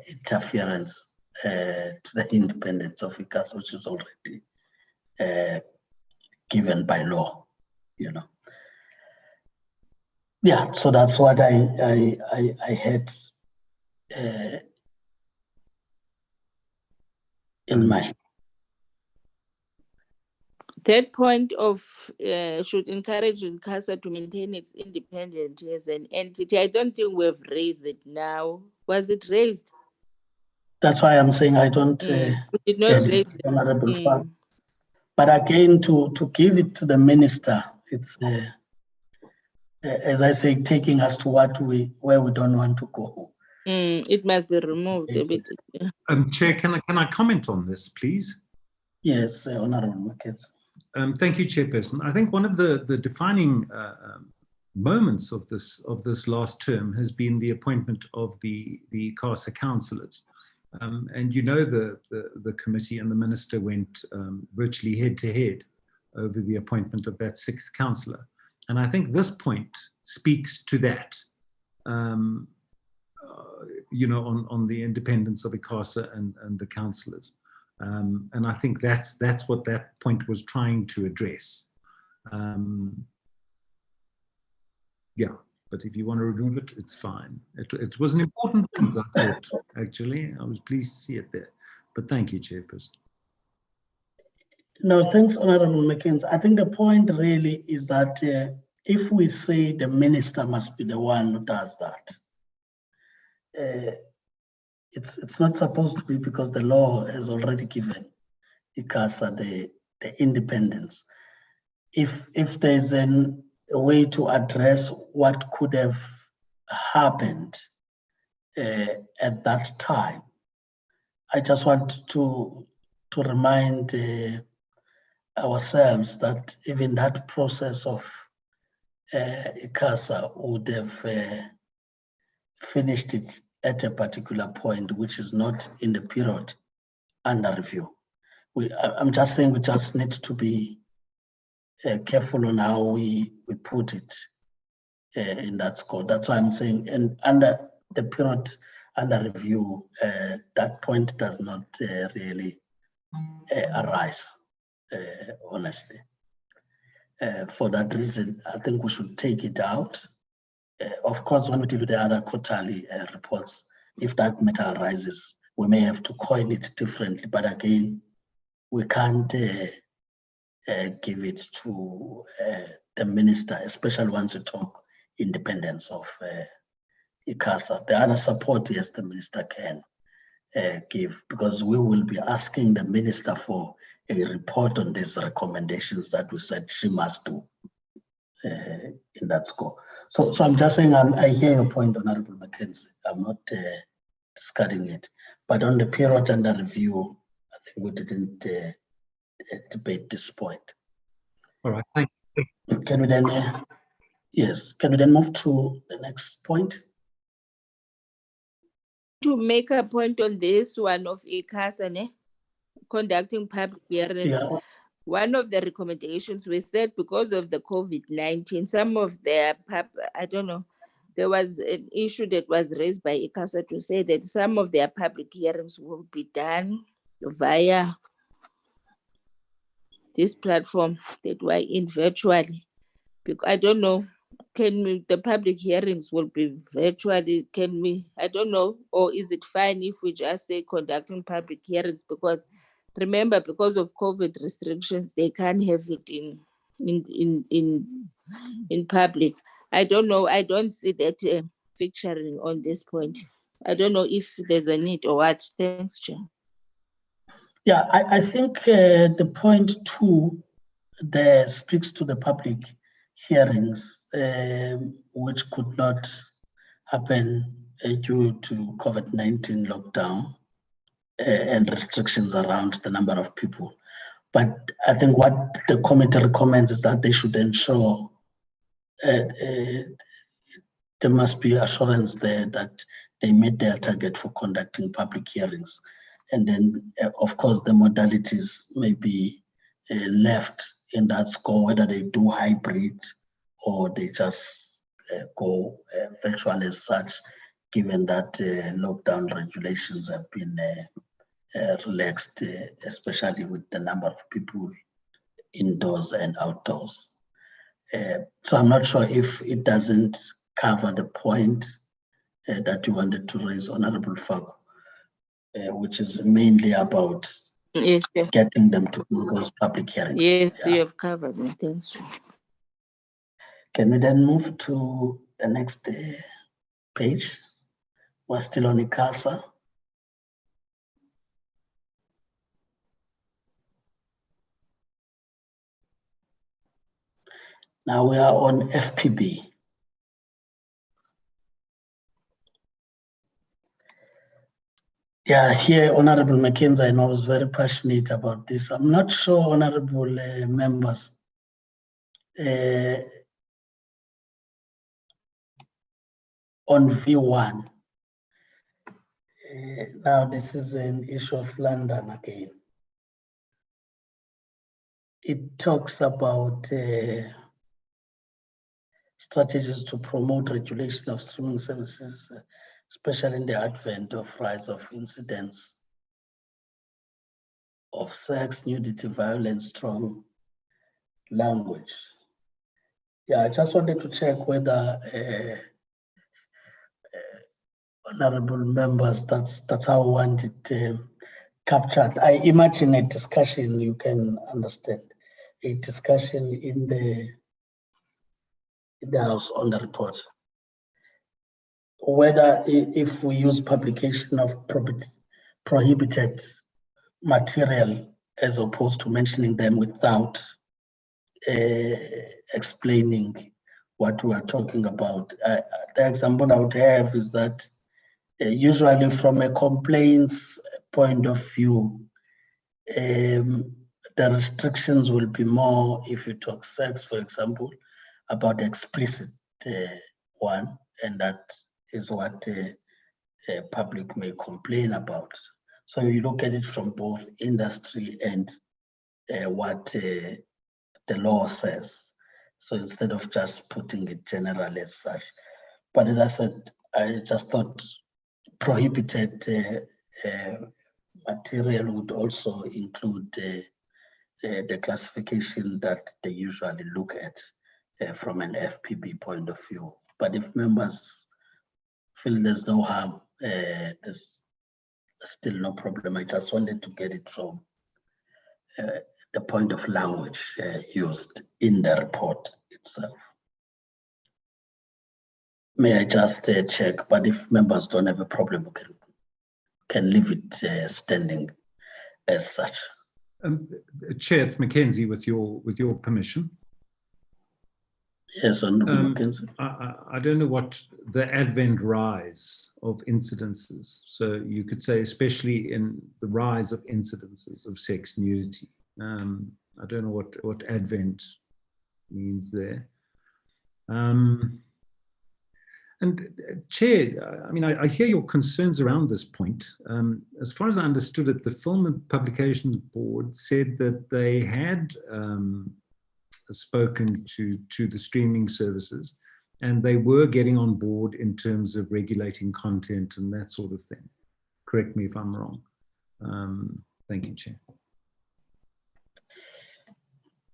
interference to the independence of ICASA, which is already given by law, you know. Yeah, so that's what I had in mind. That point of should encourage ICASA to maintain its independence as an entity. I don't think we've raised it now. Was it raised? That's why I'm saying I don't We did not raise it. Honorable Faku. But again, to give it to the minister, it's as I say, taking us to where we don't want to go. It must be removed a bit. Chair, can I comment on this, please? Yes, Honorable Mackenzie. Thank you, Chairperson. I think one of the defining moments of this last term has been the appointment of the ICASA councillors. And you know the committee and the minister went virtually head to head over the appointment of that 6th councillor. And I think this point speaks to that, you know, on the independence of ICASA and the councillors. And I think that's what that point was trying to address. Yeah, but if you want to remove it, it's fine. It was an important point, I thought, actually. I was pleased to see it there. But thank you, Chairperson. No, thanks, Honorable Mackenzie. I think the point really is that if we say the minister must be the one who does that, it's not supposed to be, because the law has already given ICASA the independence. If there's a way to address what could have happened at that time, I just want to remind ourselves that even that process of ICASA would have finished it at a particular point, which is not in the period under review. I'm just saying we just need to be careful on how we put it in that score. That's why I'm saying, and under the period under review, that point does not really arise, honestly. For that reason, I think we should take it out. Of course, when we deal with the other quarterly reports, if that matter arises, we may have to coin it differently. But again, we can't give it to the minister, especially once you talk independence of ICASA. The other support, yes, the minister can give, because we will be asking the minister for a report on these recommendations that we said she must do in that score. So I'm just saying, I hear your point, Honorable Mackenzie. I'm not discarding it. But on the period under review, I think we didn't debate this point. All right, thank you. Can we then, yes, can we then move to the next point? To make a point on this one of ICASA, conducting public hearings. Yeah. One of the recommendations we said, because of the COVID-19, some of their, I don't know, there was an issue that was raised by ICASA to say that some of their public hearings will be done via this platform that we're in virtually. Because I don't know, the public hearings will be virtually, I don't know, or is it fine if we just say conducting public hearings? Because remember, because of COVID restrictions, they can't have it in public. I don't know. I don't see that featuring on this point. I don't know if there's a need or what. Thanks, Chair. Yeah, I think the point 2 there speaks to the public hearings, which could not happen due to COVID-19 lockdown and restrictions around the number of people. But I think what the committee recommends is that they should ensure there must be assurance there that they meet their target for conducting public hearings. And then, of course, the modalities may be left in that score, whether they do hybrid or they just go virtual as such, given that lockdown regulations have been relaxed, especially with the number of people indoors and outdoors. So I'm not sure if it doesn't cover the point that you wanted to raise, Honorable Faku, which is mainly about getting them to do those public hearings. Yes, yeah. You have covered me. Thanks. Can we then move to the next page? We're still on ICASA. Now we are on FPB. Yeah, here, Honorable Mackenzie, I know, was very passionate about this. I'm not sure, Honorable members, on V1. Now, this is an issue of London again. It talks about strategies to promote regulation of streaming services, especially in the advent of rise of incidents of sex, nudity, violence, strong language. Yeah, I just wanted to check whether honorable members, that's how I want it captured. I imagine a discussion, you can understand, a discussion in the House on the report. Whether if we use publication of prohibited material as opposed to mentioning them without explaining what we are talking about. The example I would have is that usually from a complaints point of view, the restrictions will be more if you talk sex, for example, about the explicit one, and that is what public may complain about. So you look at it from both industry and what the law says. So instead of just putting it general as such. But as I said, I just thought prohibited material would also include the classification that they usually look at from an FPB point of view. But if members feel there's no harm, there's still no problem. I just wanted to get it from the point of language used in the report itself. May I just check? But if members don't have a problem, we can leave it standing as such. Chair, it's Mackenzie with your permission. Yes, Honourable Mackenzie. I don't know what the advent rise of incidences. So you could say, especially in the rise of incidences of sex nudity. I don't know what advent means there. And Chair, I mean, I hear your concerns around this point. As far as I understood it, the Film and Publications Board said that they had spoken to the streaming services, and they were getting on board in terms of regulating content and that sort of thing. Correct me if I'm wrong. Thank you, Chair.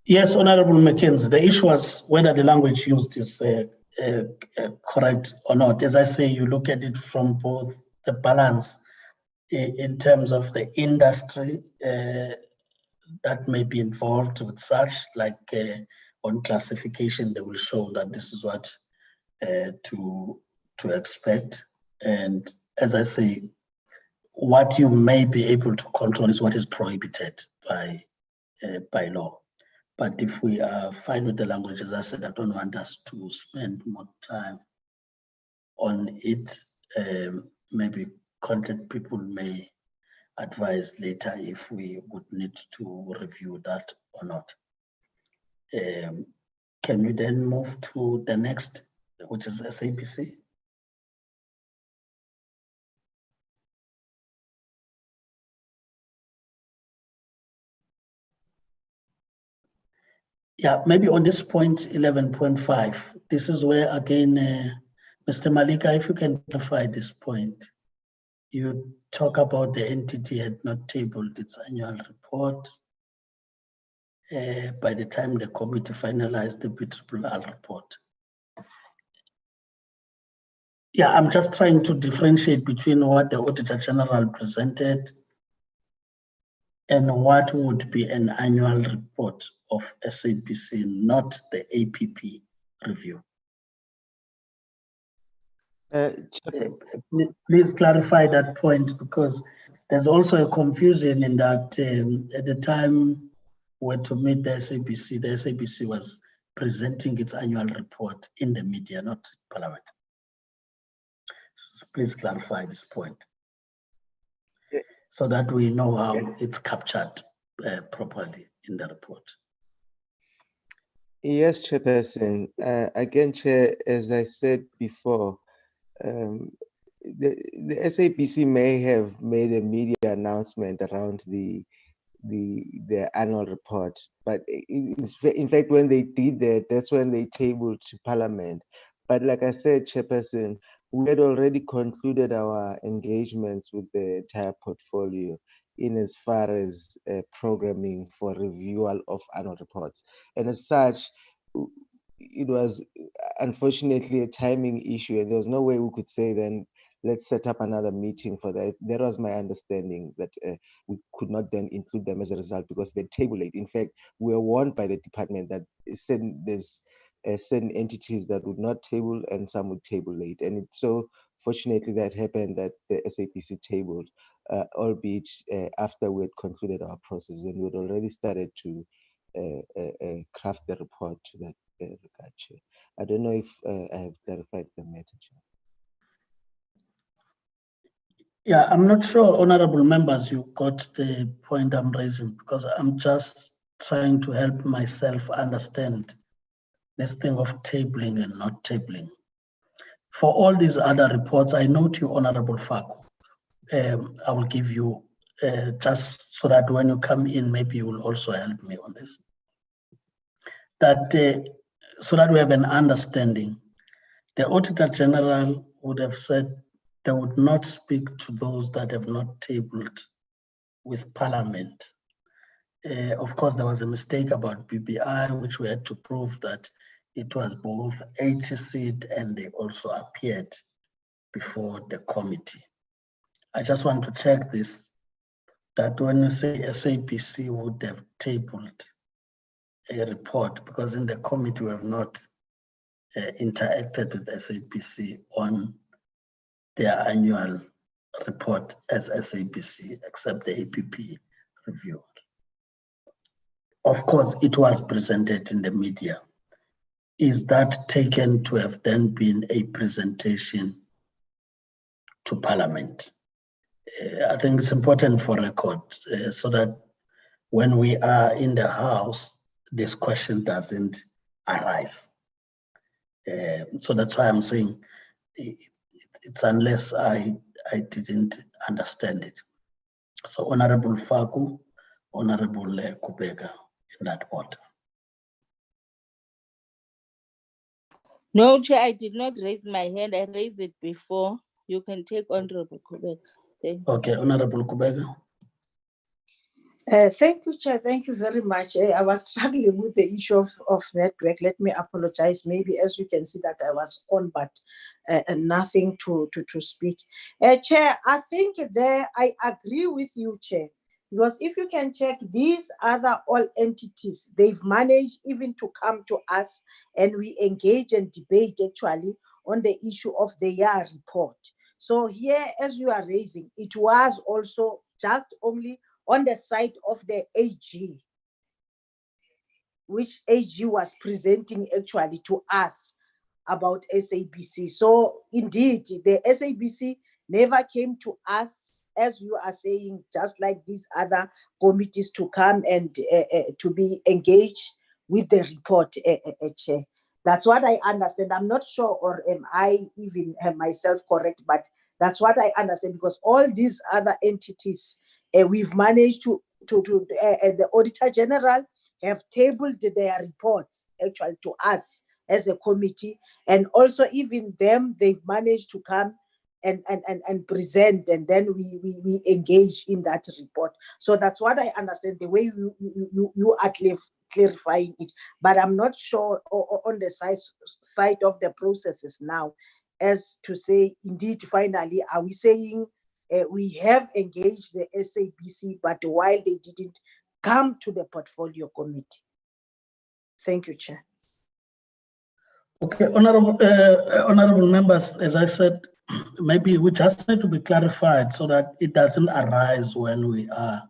Yes, Honourable Mackenzie, the issue was whether the language used is correct or not. As I say, you look at it from both the balance in terms of the industry that may be involved with such, like on classification, they will show that this is what to expect. And as I say, what you may be able to control is what is prohibited by law. But if we are fine with the language, as I said, I don't want us to spend more time on it. Maybe content people may advise later if we would need to review that or not. Can we then move to the next, which is SABC? Yeah, maybe on this point 11.5, this is where again, Mr. Malika, if you can clarify this point. You talk about the entity had not tabled its annual report by the time the committee finalized the BRRR report. Yeah, I'm just trying to differentiate between what the Auditor General presented and what would be an annual report of SABC, not the APP review. Please clarify that point, because there's also a confusion in that at the time we were to meet the SABC was presenting its annual report in the media, not Parliament. So please clarify this point so that we know how it's captured properly in the report. Yes, Chairperson. Again, Chair, as I said before, the SABC may have made a media announcement around the annual report, but in fact, when they did that, that's when they tabled to Parliament. But like I said, Chairperson, we had already concluded our engagements with the entire portfolio in as far as programming for reviewal of annual reports. And as such, it was unfortunately a timing issue, and there was no way we could say then, let's set up another meeting for that. That was my understanding, that we could not then include them as a result because they table late. In fact, we were warned by the department that there's certain entities that would not table and some would table late. And it's so fortunately that happened that the SABC tabled, albeit after we had concluded our process, and we had already started to craft the report to that regard, Chair. I don't know if I have clarified the matter, Chair. Yeah, I'm not sure, honorable members, you got the point I'm raising, because I'm just trying to help myself understand this thing of tabling and not tabling. For all these other reports, I note you, Honorable Faku. I will give you, just so that when you come in, maybe you will also help me on this. That so that we have an understanding. The Auditor General would have said they would not speak to those that have not tabled with Parliament. Of course, there was a mistake about BBI, which we had to prove that it was both 80 seat and they also appeared before the committee. I just want to check this, that when you say SAPC would have tabled a report, because in the committee we have not interacted with SAPC on their annual report as SAPC, except the APP review. Of course, it was presented in the media. Is that taken to have then been a presentation to Parliament? I think it's important for record so that when we are in the House, this question doesn't arise. So that's why I'm saying it's unless I didn't understand it. So Honorable Faku, Honorable Kubeka, in that order. No, Chair, I did not raise my hand. I raised it before. You can take Honorable Kubeka. Thanks. Okay, Honorable Kubeka. Thank you, Chair. Thank you very much. I was struggling with the issue of network. Let me apologize. Maybe as you can see that I was on, but nothing to speak. Chair, I think there I agree with you, Chair, because if you can check these other all entities, they've managed even to come to us and we engage and debate actually on the issue of their report. So here, as you are raising, it was also just only on the side of the AG, which AG was presenting actually to us about SABC. So indeed, the SABC never came to us, as you are saying, just like these other committees, to come and to be engaged with the report, Chair. That's what I understand. I'm not sure, or am I even myself correct, but that's what I understand, because all these other entities, we've managed to the Auditor General have tabled their reports actually to us as a committee, and also even them, they've managed to come and present, and then we engage in that report. So that's what I understand, the way you are clarifying it, but I'm not sure on the side of the processes now, as to say, indeed, finally, are we saying we have engaged the SABC, but while they didn't come to the portfolio committee? Thank you, Chair. Okay, honorable members, as I said, maybe we just need to be clarified so that it doesn't arise when we are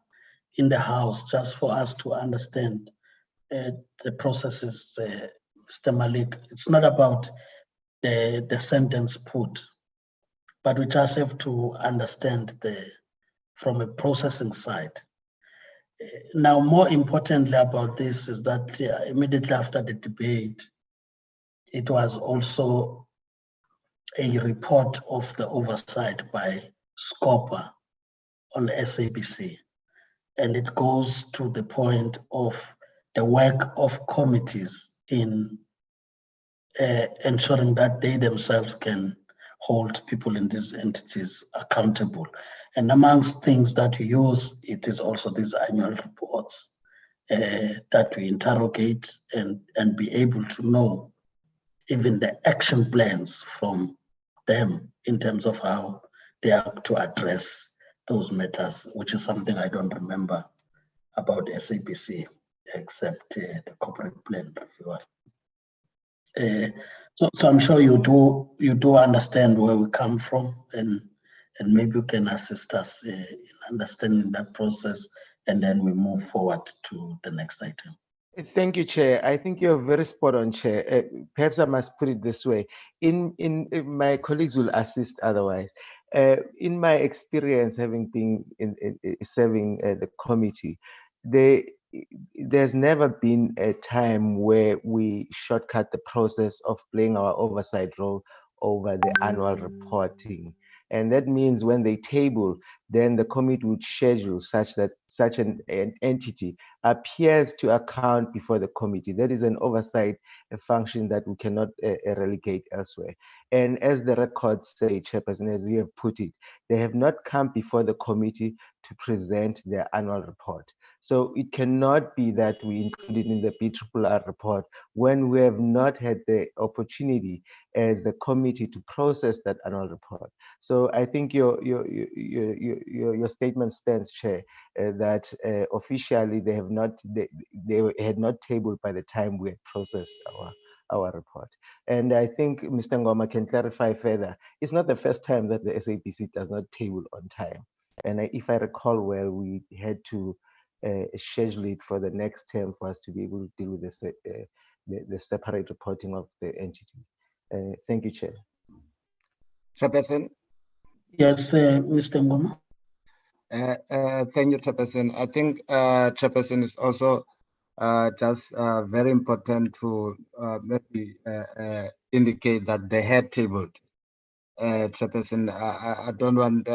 in the House, just for us to understand the processes, Mr. Malik. It's not about the sentence put, but we just have to understand from a processing side. Now, more importantly about this is that immediately after the debate, it was also a report of the oversight by SCOPA on SABC. And it goes to the point of the work of committees in ensuring that they themselves can hold people in these entities accountable. And amongst things that we use, it is also these annual reports that we interrogate and be able to know even the action plans from them in terms of how they are to address those matters, which is something I don't remember about SABC, except the corporate plan review. So I'm sure you do understand where we come from, and maybe you can assist us in understanding that process, and then we move forward to the next item. Thank you, Chair. I think you're very spot on, Chair. Perhaps I must put it this way. In my colleagues will assist otherwise. In my experience, having been serving the committee, there's never been a time where we shortcut the process of playing our oversight role over the annual reporting. And that means when they table, then the committee would schedule such that such an entity appears to account before the committee. That is an oversight function that we cannot relegate elsewhere. And as the records say, Chairperson, as you have put it, they have not come before the committee to present their annual report. So it cannot be that we include it in the BRRR report when we have not had the opportunity as the committee to process that annual report. So I think your statement stands, Chair, that officially they have not they had not tabled by the time we had processed our report. And I think Mr. Ngoma can clarify further. It's not the first time that the SABC does not table on time. And if I recall well, we had to schedule it for the next term for us to be able to deal with the separate reporting of the entity. Thank you, Chair. Chairperson. Yes, Mr. Ngoma. Thank you, Chairperson. I think Chairperson is also just very important to maybe indicate that they had tabled. Chairperson, I don't want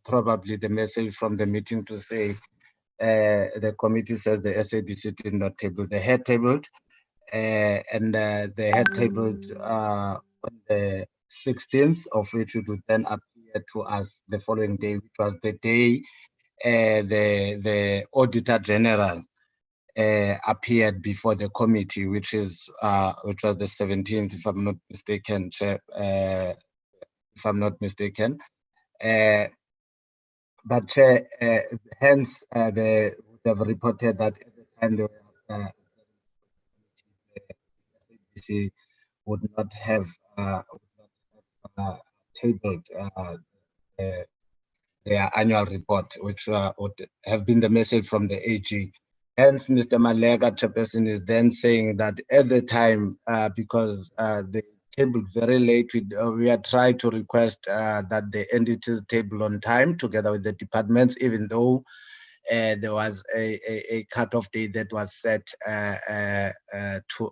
probably the message from the meeting to say the committee says the SABC did not table. They had tabled, and they had tabled on the 16th, of which it would then appear to us the following day, which was the day the Auditor General appeared before the committee, which was the 17th, if I'm not mistaken, Chair, if I'm not mistaken. But hence they would have reported that at the time they were SABC would not have tabled their annual report, which would have been the message from the AG. Hence, Mr. Malega, Chairperson, is then saying that at the time, because they tabled very late, we had tried to request that the entities table on time together with the departments, even though there was a cutoff date that was set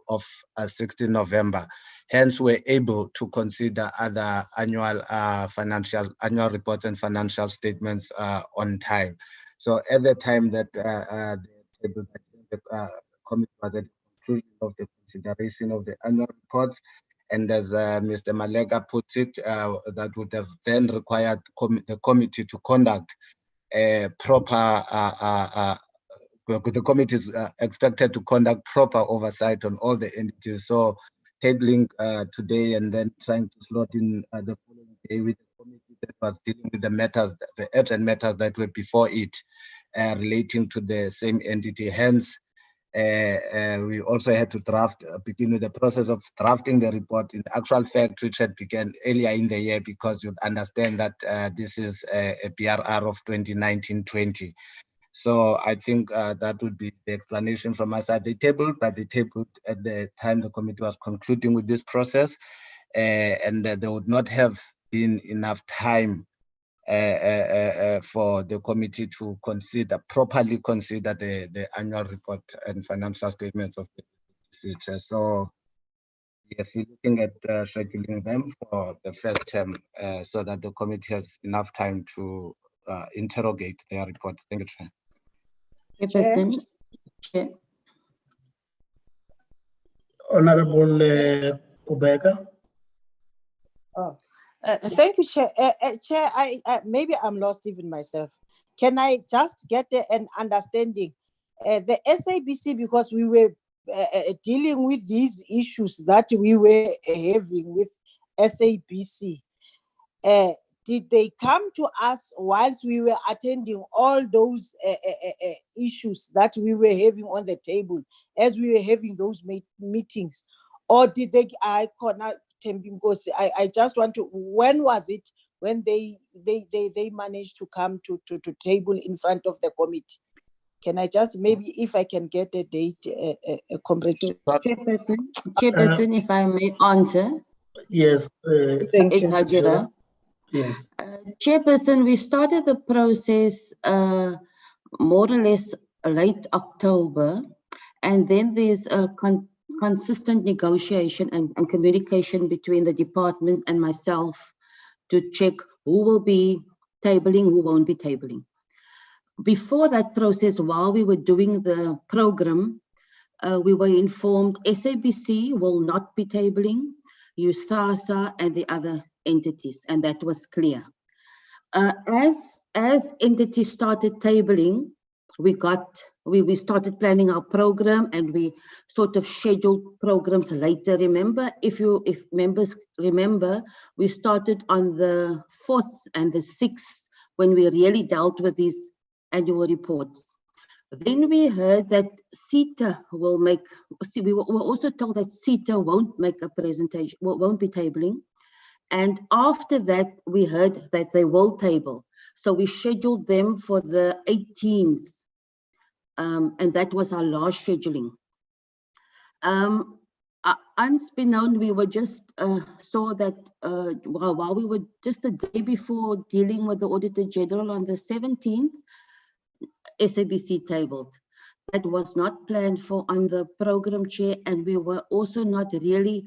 of 16 November. Hence, we're able to consider other annual annual reports and financial statements on time. So at the time that the committee was at the conclusion of the consideration of the annual reports, and as Mr. Malega puts it, that would have then required the committee to conduct a proper, the committee is expected to conduct proper oversight on all the entities. So tabling today and then trying to slot in the following day with the committee that was dealing with the matters, the urgent matters that were before it relating to the same entity. Hence, we also had to begin with the process of drafting the report in actual fact, which had begun earlier in the year, because you'd understand that this is a BRRR of 2019-20. So I think that would be the explanation from my side. They tabled, but they tabled at the time the committee was concluding with this process, and there would not have been enough time for the committee to properly consider the annual report and financial statements of the CCHS. So yes, we're looking at scheduling them for the first term so that the committee has enough time to interrogate their report. Thank you, Chair. Chair. Honorable Kubeka. Oh. Thank you, Chair. Chair, maybe I'm lost even myself. Can I just get an understanding? The SABC, because we were dealing with these issues that we were having with SABC, did they come to us whilst we were attending all those issues that we were having on the table as we were having those meetings? Or did they, I just want to, when was it when they managed to come to table in front of the committee? Can I just, maybe if I can get a date, Comrade Chairperson, if I may answer. Yes. Thank you. Hajira. Yes. Chairperson, we started the process more or less late October, and then there's a consistent negotiation and communication between the department and myself to check who will be tabling, who won't be tabling. Before that process, while we were doing the program, we were informed SABC will not be tabling, USASA and the other entities, and that was clear. As entities started tabling, we started planning our program, and we sort of scheduled programs later. Remember, if members remember, we started on the 4th and the 6th when we really dealt with these annual reports. Then we heard that CETA will make, we were also told that CETA won't make a presentation, won't be tabling. And after that, we heard that they will table. So we scheduled them for the 18th. And that was our last scheduling. Unbeknown, we were just saw that while we were just a day before dealing with the Auditor General on the 17th, SABC tabled. That was not planned for on the program, Chair, and we were also not really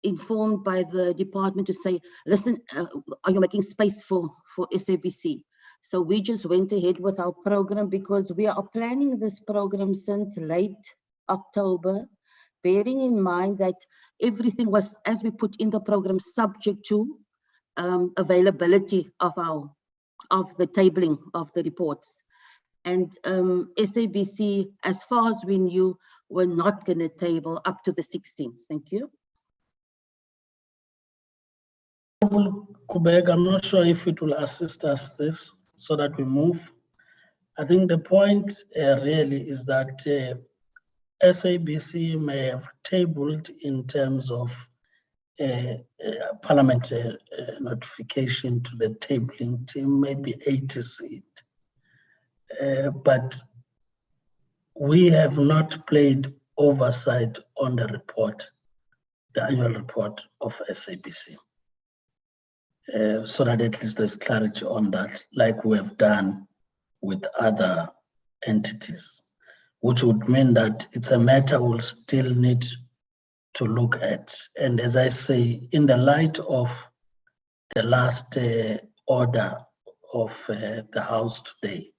informed by the department to say, listen, are you making space for SABC? So we just went ahead with our program because we are planning this program since late October, bearing in mind that everything was, as we put in the program, subject to availability of the tabling of the reports. And SABC, as far as we knew, were not going to table up to the 16th. Thank you. Kubek, I'm not sure if it will assist us this so that we move. I think the point really is that SABC may have tabled in terms of Parliament notification to the tabling team, maybe 80 seat. But we have not played oversight on the report, the annual report of SABC. So that at least there's clarity on that, like we have done with other entities, which would mean that it's a matter we'll still need to look at. And as I say, in the light of the last order of the House today,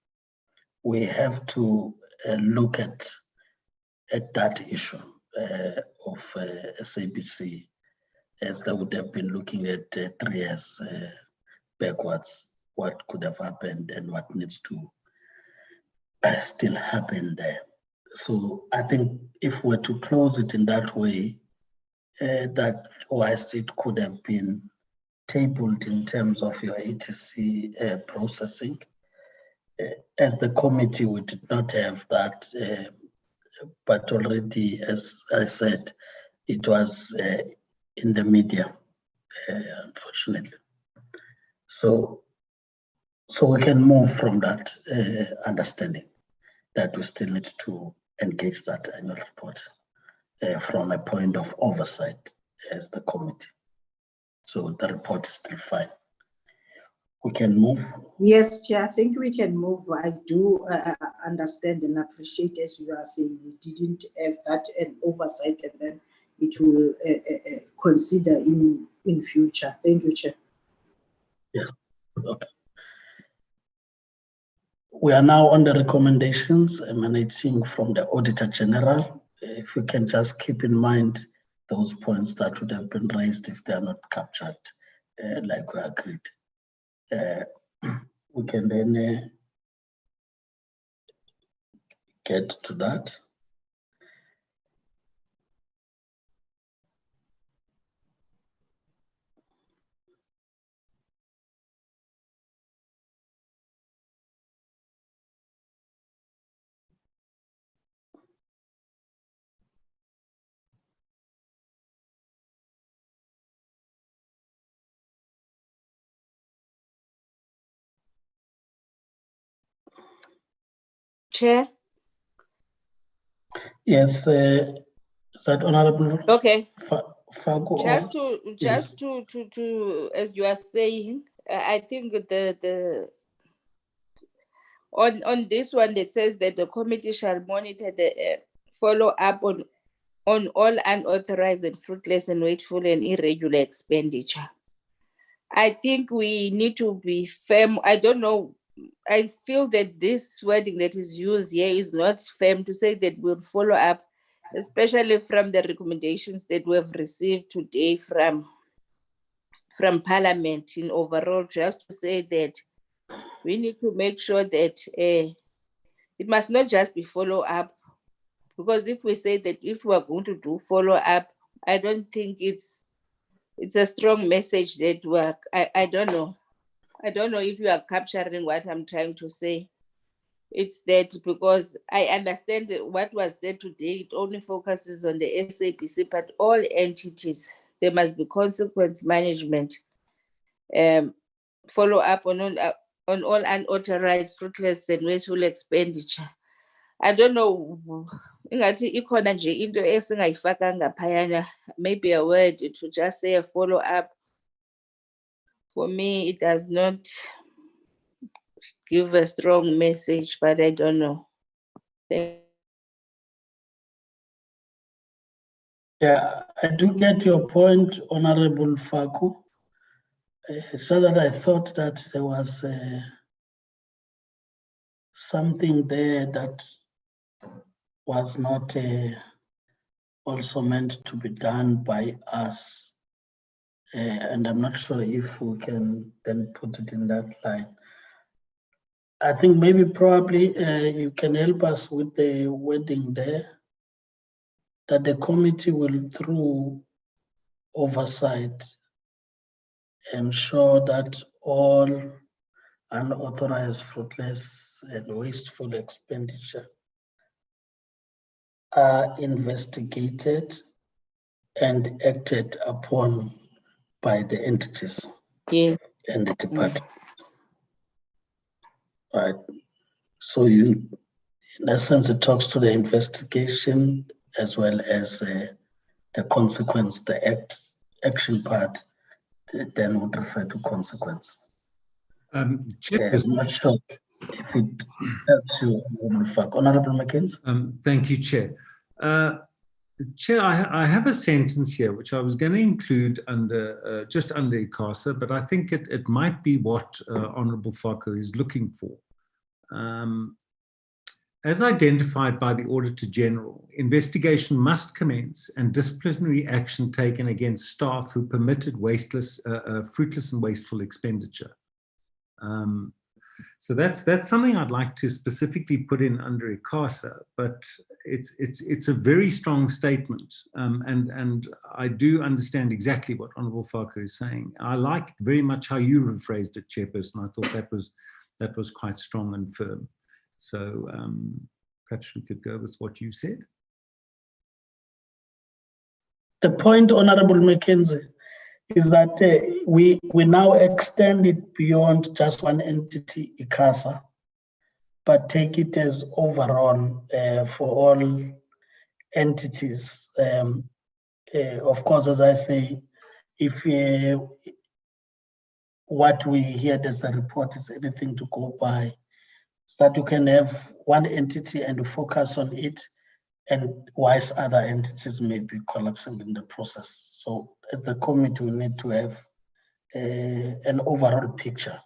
we have to look at that issue of SABC, as they would have been looking at 3 years backwards, what could have happened and what needs to still happen there. So I think if we're to close it in that way, that whilst it could have been tabled in terms of your ATC processing, as the committee, we did not have that, but already, as I said, it was in the media, unfortunately. So we can move from that understanding that we still need to engage that annual report from a point of oversight as the committee. So the report is still fine. We can move. Yes, Chair, I think we can move. I do understand and appreciate, as you are saying, we didn't have that an oversight, and then it will consider in future. Thank you, Chair. Yes. Okay. We are now on the recommendations emanating from the Auditor General. If we can just keep in mind those points that would have been raised if they are not captured, like we agreed. We can then get to that. Chair? Yes, is that Honorable? Okay. Fago, Just to as you are saying, I think on this one it says that the committee shall monitor the follow up on all unauthorized and fruitless and wasteful and irregular expenditure. I think we need to be firm. I don't know. I feel that this wording that is used here is not firm to say that we'll follow up, especially from the recommendations that we have received today from Parliament in overall, just to say that we need to make sure that it must not just be follow up, because if we say that if we are going to do follow up, I don't think it's a strong message that we're, I don't know. I don't know if you are capturing what I'm trying to say. It's that because I understand what was said today, it only focuses on the SABC, but all entities, there must be consequence management, follow up on all unauthorized, fruitless and wasteful expenditure. I don't know, ingathi ikhona nje into esingayifakanga phayana, maybe a word to just say a follow up. For me, it does not give a strong message, but I don't know. Yeah, I do get your point, Honorable Faku. So that I thought that there was something there that was not also meant to be done by us. And I'm not sure if we can then put it in that line. I think maybe probably you can help us with the wording there, that the committee will, through oversight, ensure that all unauthorized, fruitless, and wasteful expenditure are investigated and acted upon by the entities Yeah. and the department. Right. So you, in essence, it talks to the investigation as well as the consequence, the action part, then would refer to consequence. Chair, I'm not sure if it helps you, Honorable Mackenzie. thank you, Chair. Chair, I have a sentence here which I was going to include under just under ICASA, but I think it might be what Honourable Faku is looking for. As identified by the Auditor General, investigation must commence and disciplinary action taken against staff who permitted fruitless and wasteful expenditure. So that's something I'd like to specifically put in under ICASA, but it's a very strong statement, and I do understand exactly what Honourable Faku is saying. I like very much how you rephrased it, Chairperson. I thought that was quite strong and firm. So perhaps we could go with what you said. The point, Honourable Mackenzie, is that we now extend it beyond just one entity, ICASA, but take it as overall for all entities. Of course, as I say, if what we heard as a report is anything to go by, so that you can have one entity and focus on it, and whilst other entities may be collapsing in the process. So as the committee, we need to have an overall picture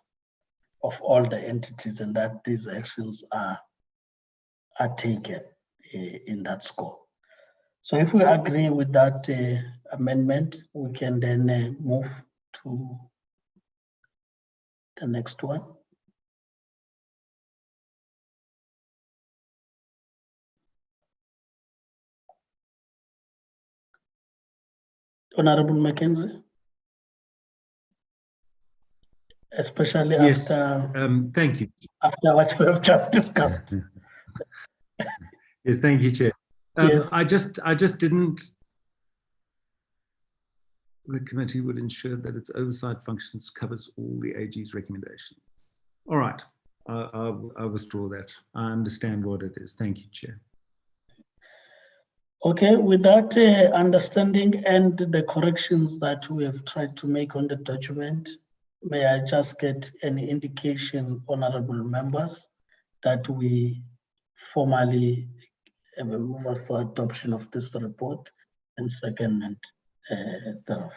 of all the entities and that these actions are taken in that scope. So if we agree with that amendment, we can then move to the next one. Honorable Mackenzie, especially yes, after thank you. After what we have just discussed. Yes, thank you, Chair. Yes. I just didn't. The committee would ensure that its oversight functions covers all the AG's recommendation. All right, I withdraw that. I understand what it is. Thank you, Chair. Okay, with that understanding and the corrections that we have tried to make on the document, may I just get an indication, honorable members, that we formally have a mover for adoption of this report and second and thereof.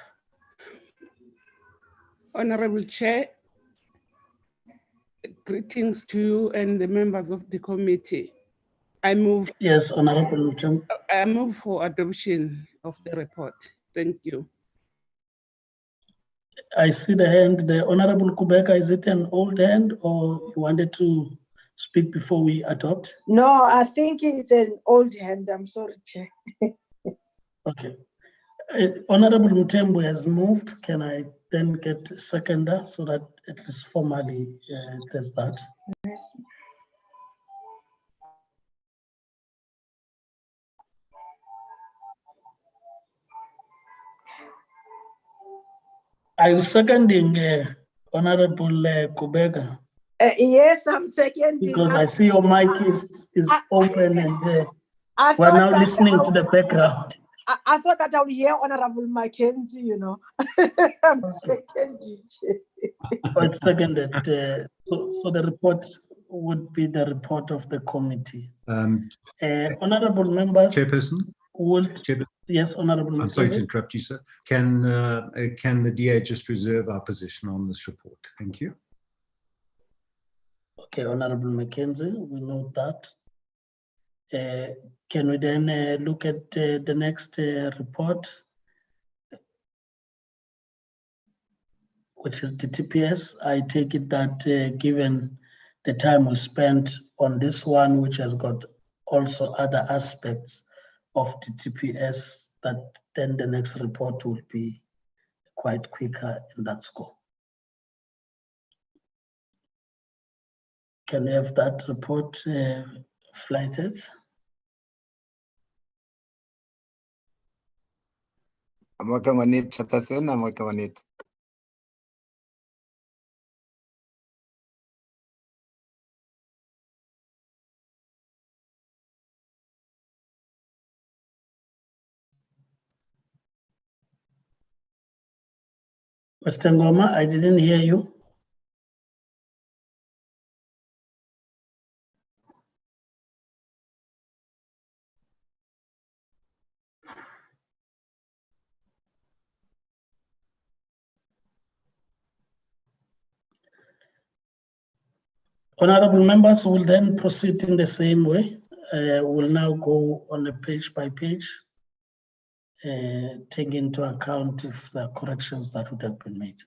Honorable Chair, greetings to you and the members of the committee. I move for adoption of the report. Thank you. I see the hand. The Honorable Kubeka, is it an old hand or you wanted to speak before we adopt? No, I think it's an old hand. I'm sorry, Chair. Okay. Honorable Mutembu has moved. Can I then get a seconder so that it is formally does that? Yes. Are you seconding Honorable Kubeka? Yes, I'm seconding. Because I see your mic is open and we're now that listening to the background. I thought that I would hear Honorable Mackenzie, you know. I'm seconding. Oh, it's seconded. So the report would be the report of the committee. Honorable members. Chairperson. Yes, Honorable. I'm sorry to interrupt you, sir. Can the DA just reserve our position on this report? Thank you. Okay, Honorable Mackenzie, we note that. Can we then look at the next report, which is DTPS? I take it that given the time we spent on this one, which has got also other aspects of DTPS, that then the next report will be quite quicker in that scope. Can we have that report flighted? I'm working on it, Chairperson. I'm working on it. Mr. Ngoma, I didn't hear you. Honorable members will then proceed in the same way. We'll now go on a page by page, take into account if there are corrections that would have been made.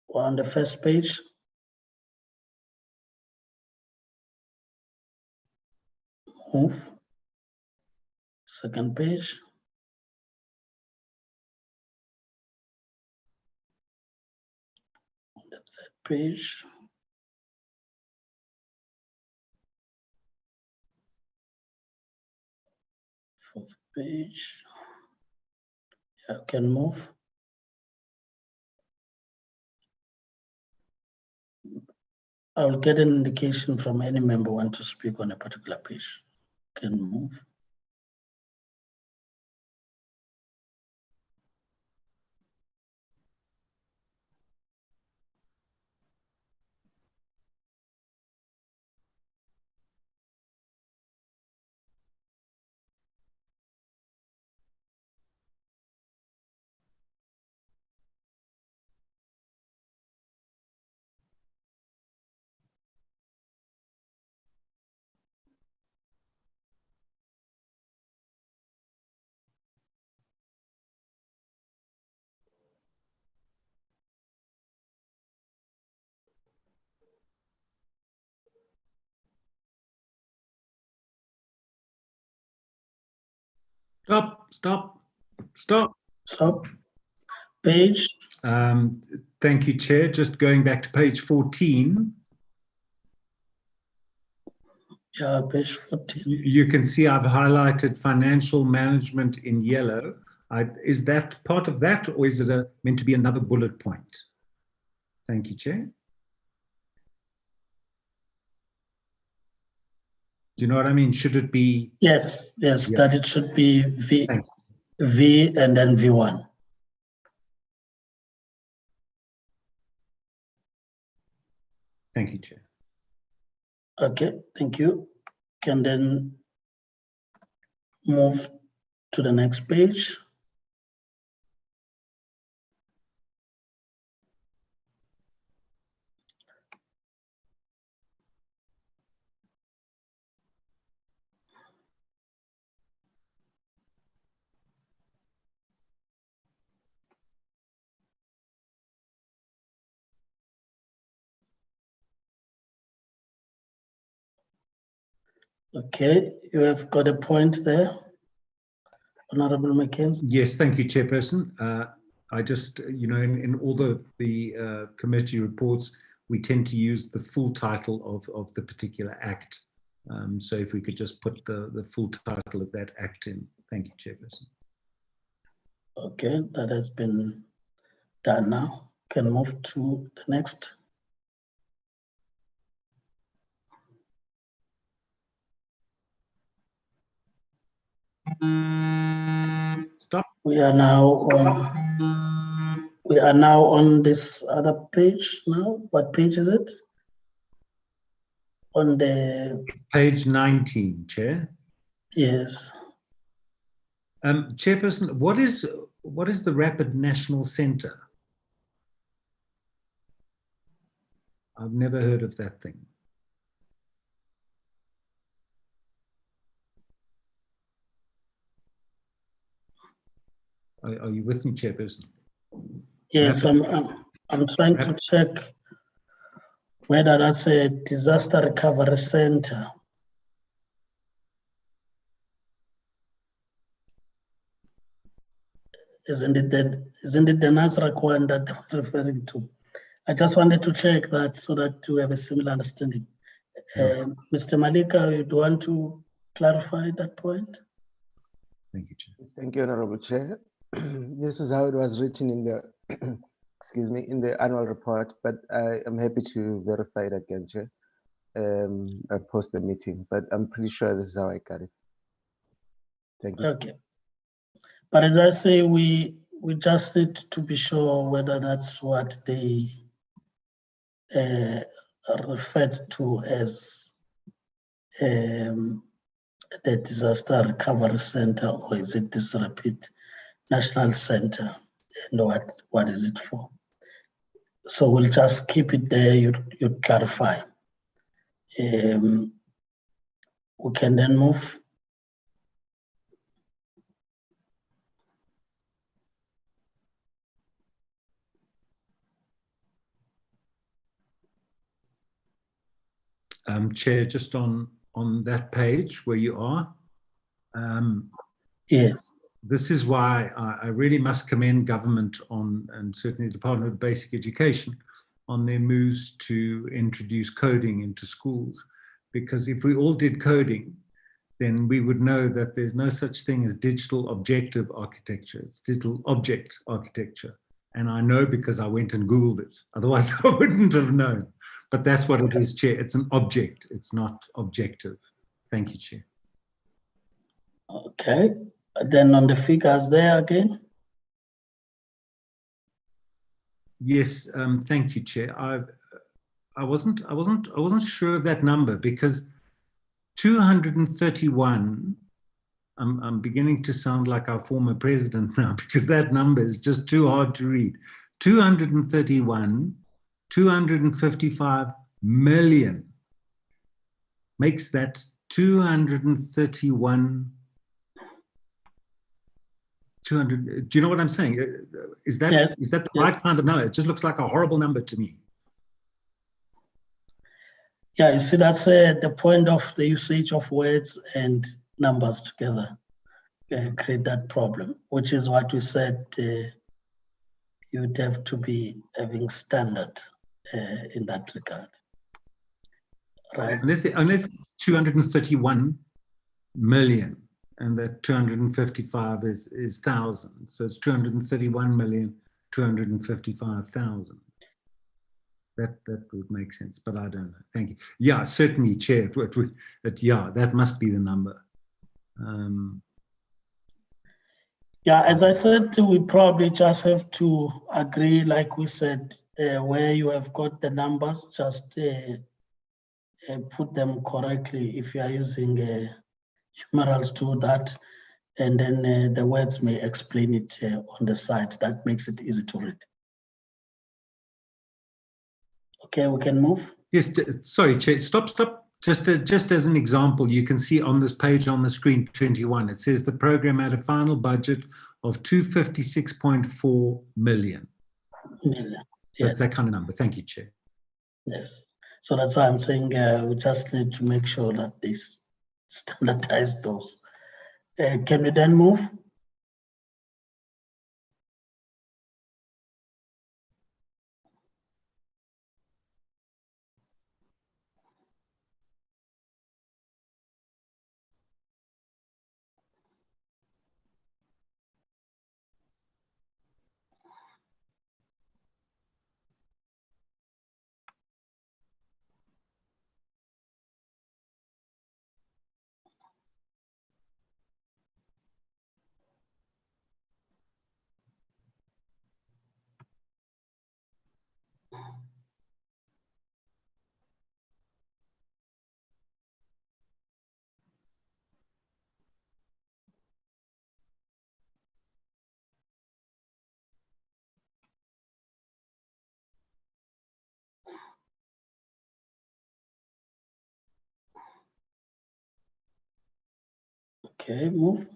We're on the first page. Move. Second page. On the third page. Fourth page. Yeah, can move. I'll get an indication from any member want to speak on a particular page. Can move. Stop. Page. Thank you, Chair. Just going back to page 14. Yeah, page 14. You can see I've highlighted financial management in yellow. Is that part of that, or is it meant to be another bullet point? Thank you, Chair. Do you know what I mean? Should it be? Yes, yeah. That it should be V and then V1. Thank you, Chair. Okay, thank you. Can then move to the next page. Okay, you have got a point there, Honorable Mackenzie. Yes, thank you, Chairperson. I just, in all the committee reports, we tend to use the full title of the particular act. So if we could just put the full title of that act in. Thank you, Chairperson. Okay, that has been done now. Can move to the next. Stop. We are now on this other page now. What page is it? On the page 19, Chair. Yes. Chairperson, what is the Rapid National Centre? I've never heard of that thing. Are you with me, Chairperson? Yes, I'm trying to check whether that's a disaster recovery center. Isn't it the NASRAC one that I'm referring to? I just wanted to check that so that we have a similar understanding. Mr. Malika, you do want to clarify that point? Thank you, Chair. Thank you, Honorable Chair. This is how it was written in the excuse me, in the annual report, but I am happy to verify it again, Chair, post the meeting, but I'm pretty sure this is how I got it. Thank you. Okay. But as I say, we just need to be sure whether that's what they referred to as the disaster recovery center, or is it this Rapid National Center, and what is it for? So we'll just keep it there. You clarify. We can then move. Chair, just on that page where you are. Yes. This is why I really must commend government and certainly the Department of Basic Education on their moves to introduce coding into schools. Because if we all did coding, then we would know that there's no such thing as digital objective architecture. It's digital object architecture. And I know because I went and Googled it. Otherwise, I wouldn't have known. But that's what it is, Chair. It's an object. It's not objective. Thank you, Chair. Okay. Then on the figures there again. Yes. Thank you, Chair. I wasn't sure of that number because 231. I'm beginning to sound like our former president now because that number is just too hard to read. 255 million makes that 231. 200. Do you know what I'm saying? Is that Yes. Is that the right kind of number? It just looks like a horrible number to me. Yeah, you see, that's the point of the usage of words and numbers together create that problem, which is what we said you'd have to be having standard in that regard. Right. Unless 231 million and that 255 is thousand. So it's 231,255,000. That would make sense, but I don't know. Thank you. Yeah, certainly, Chair. Yeah, that must be the number. Yeah, as I said, we probably just have to agree, like we said, where you have got the numbers, just put them correctly if you are using numerals to that, and then the words may explain it on the side. That makes it easy to read. Okay, we can move. Yes, sorry, Chair. Stop. Just as an example, you can see on this page on the screen 21, it says the program had a final budget of 256.4 million. Million. So Yes. it's that kind of number. Thank you, Chair. Yes. So that's why I'm saying we just need to make sure that this standardize those. Can we then move? Okay, move.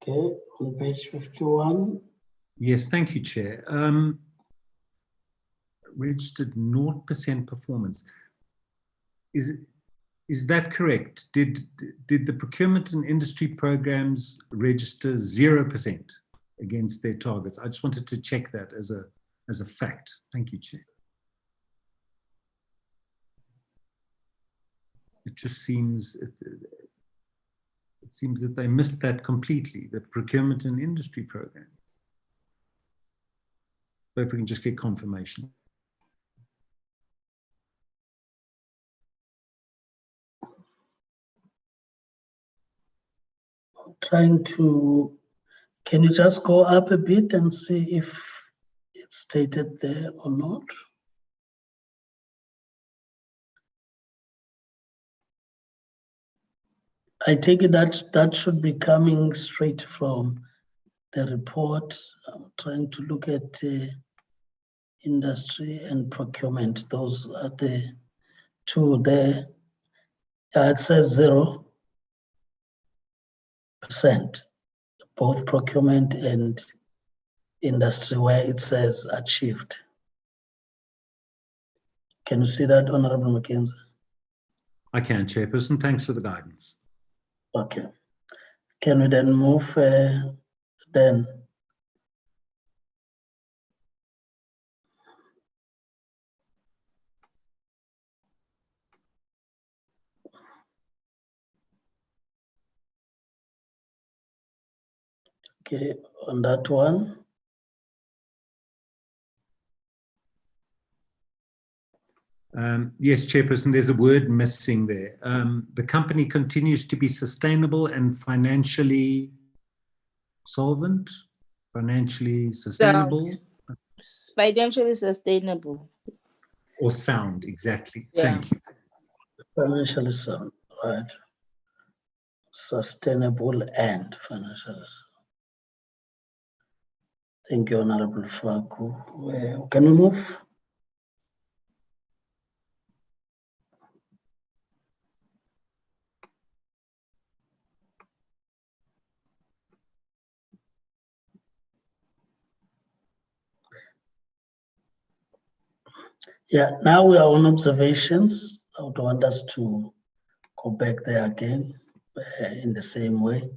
Okay, on page 51. Yes, thank you, Chair. Registered 0% performance. Is that correct? Did the procurement and industry programs register 0% against their targets? I just wanted to check that as a fact. Thank you, Chair. It just seems it seems that they missed that completely, the procurement and industry programs. But if we can just get confirmation. Trying to, can you just go up a bit and see if it's stated there or not? I take it that should be coming straight from the report. I'm trying to look at industry and procurement. Those are the two there. It says 0%, both procurement and industry, where it says achieved. Can you see that, Honorable Mackenzie? I can, Chairperson. Thanks for the guidance. Okay. Can we then move then? Okay, on that one. Yes, Chairperson, there's a word missing there. The company continues to be sustainable and financially solvent, financially sustainable. Financially sustainable. Or sound, exactly. Yeah. Thank you. Financially sound, right. Sustainable and financial. Thank you, Honorable Faku. Can we move? Yeah, now we are on observations. I would want us to go back there again in the same way.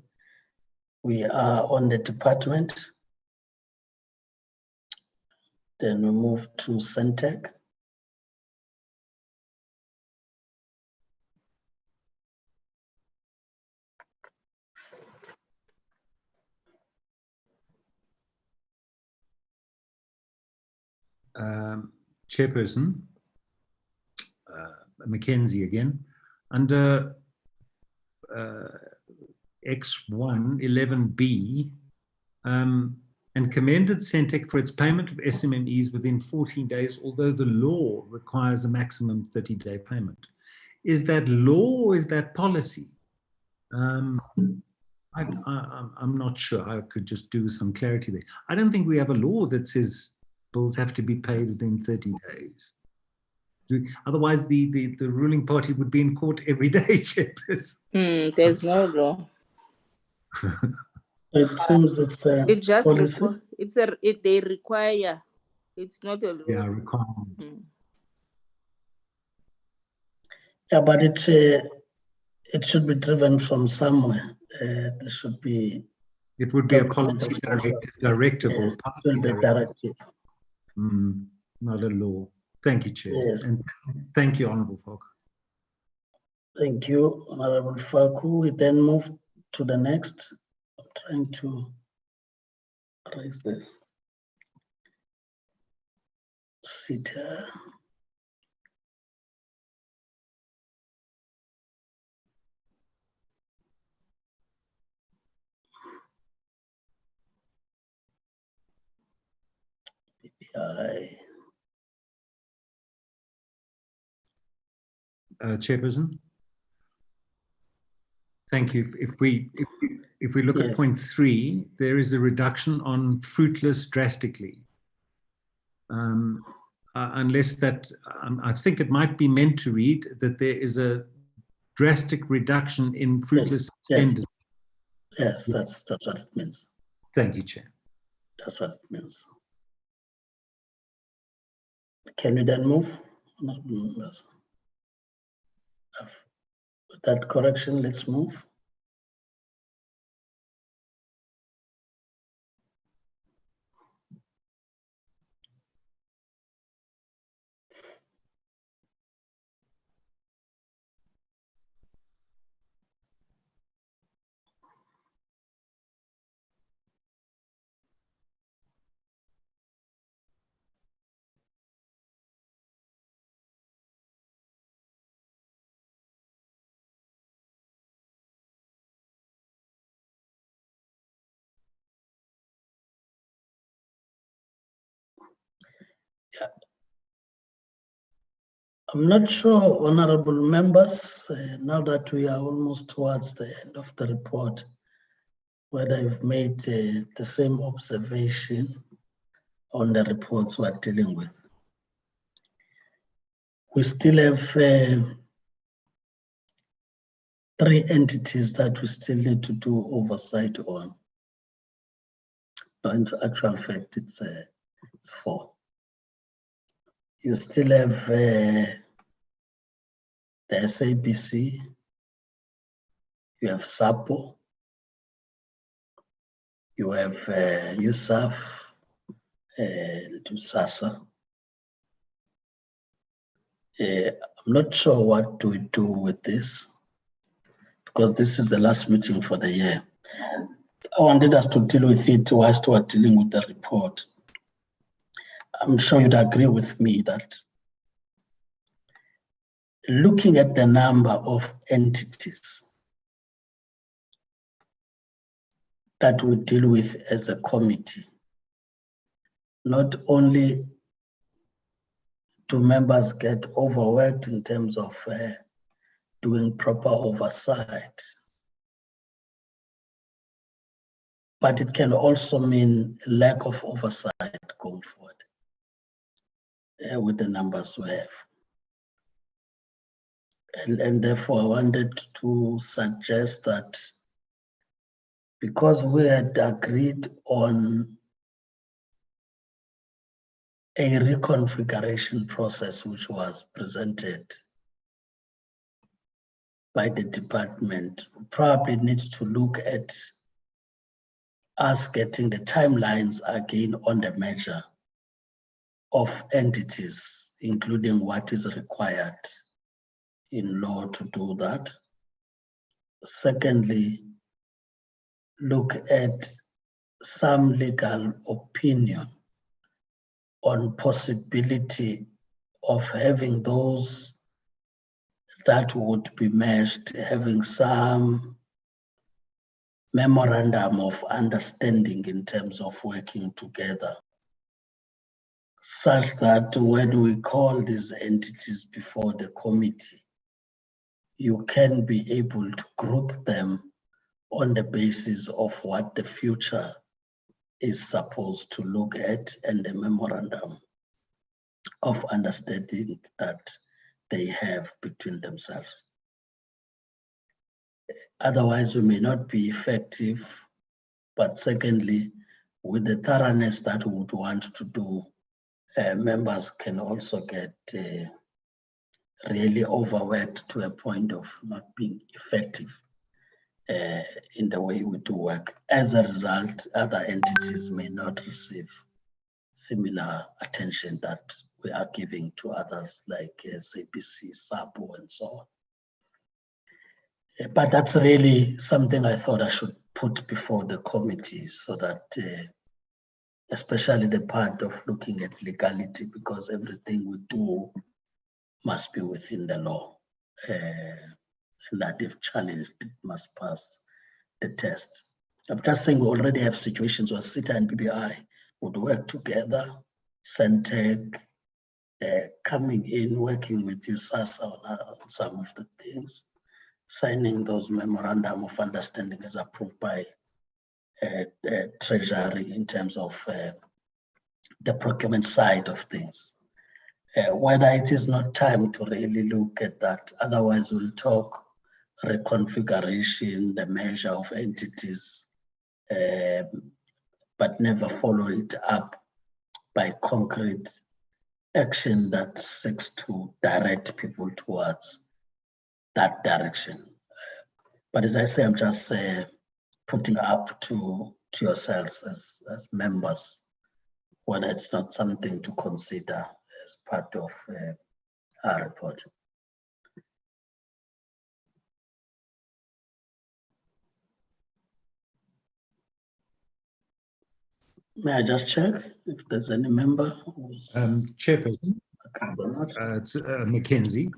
We are on the department. Then we move to Centec. Chairperson, Mackenzie again, under X1 11B, and commended Centec for its payment of SMMEs within 14 days, although the law requires a maximum 30-day payment. Is that law or is that policy? I'm not sure. I could just do some clarity there. I don't think we have a law that says bills have to be paid within 30 days. Otherwise, the ruling party would be in court every day, Chairperson. There's no law. It seems it's a It just policy. they require. It's not a law. Yeah, requirement. Yeah, but it should be driven from somewhere. There should be. It would be a policy directive or yes, policy directive. Not a law. Thank you, Chair. Yes. And thank you, Honourable Falk. Thank you, Honourable Faku. We then move to the next. I'm trying to raise this. Sit here. BPI. Chairperson. Thank you. If we look Yes. at point 3, there is a reduction on fruitless drastically. Unless that, I think it might be meant to read that there is a drastic reduction in fruitless expenditure. Yes, that's what it means. Thank you, Chair. That's what it means. Can we then move? With that correction, let's move. Yeah. I'm not sure, honorable members, now that we are almost towards the end of the report, whether you've made the same observation on the reports we're dealing with. We still have 3 entities that we still need to do oversight on. But in actual fact, it's 4. You still have the SABC, you have SAPO, you have USAF and SASA. I'm not sure what do we do with this, because this is the last meeting for the year. I wanted us to deal with it whilst we are dealing with the report. I'm sure you'd agree with me that looking at the number of entities that we deal with as a committee, not only do members get overworked in terms of doing proper oversight, but it can also mean lack of oversight going forward with the numbers we have. And therefore, I wanted to suggest that because we had agreed on a reconfiguration process which was presented by the department. We probably need to look at us getting the timelines again on the measure of entities, including what is required in law to do that. Secondly, look at some legal opinion on possibility of having those that would be merged, having some memorandum of understanding in terms of working together, such that when we call these entities before the committee, you can be able to group them on the basis of what the future is supposed to look at and the memorandum of understanding that they have between themselves. Otherwise, we may not be effective. But secondly, with the thoroughness that we would want to do, members can also get really overworked to a point of not being effective in the way we do work. As a result, other entities may not receive similar attention that we are giving to others like SABC, SAPO, and so on. But that's really something I thought I should put before the committee so that, especially the part of looking at legality, because everything we do must be within the law. And that if challenged, it must pass the test. I'm just saying we already have situations where CETA and BBI would work together, Centec coming in, working with you, SASA, on some of the things, signing those memorandum of understanding as approved by Treasury in terms of the procurement side of things. Whether it is not time to really look at that, otherwise we'll talk reconfiguration, the measure of entities, but never follow it up by concrete action that seeks to direct people towards that direction. But as I say, I'm just putting up to yourselves as members, whether it's not something to consider as part of our report. May I just check if there's any member who's Chairperson, it's Mackenzie.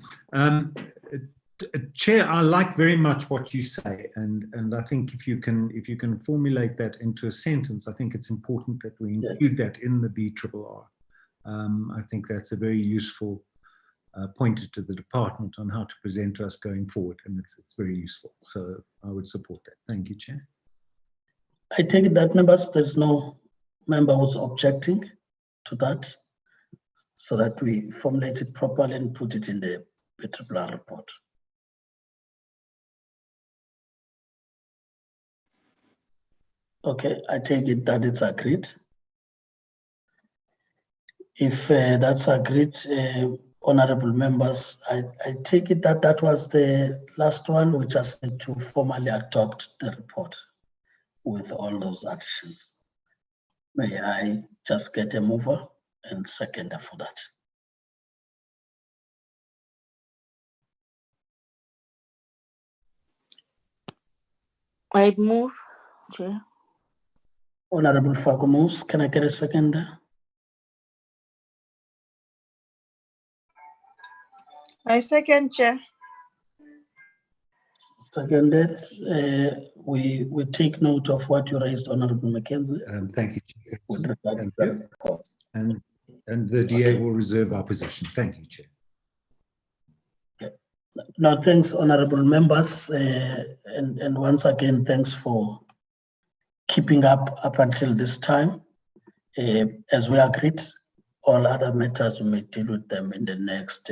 Chair, I like very much what you say, and I think if you can formulate that into a sentence, I think it's important that we include that in the BRRR. I think that's a very useful pointer to the department on how to present us going forward, and it's very useful. So I would support that. Thank you, Chair. I take it that members, there's no member who's objecting to that, so that we formulate it properly and put it in the BRRR report. Okay, I take it that it's agreed. If that's agreed, honorable members, I take it that that was the last one. We just need to formally adopt the report with all those additions. May I just get a mover and seconder for that? I move, Chair. Honorable Fago moves. Can I get a seconder? I second, Chair. Seconded. We take note of what you raised, Honorable Mackenzie. Thank you, Chair. With regard to the report. And the DA will reserve our position. Thank you, Chair. No, thanks, honorable members, and once again, thanks for keeping up until this time. As we agreed, all other matters we may deal with them in the next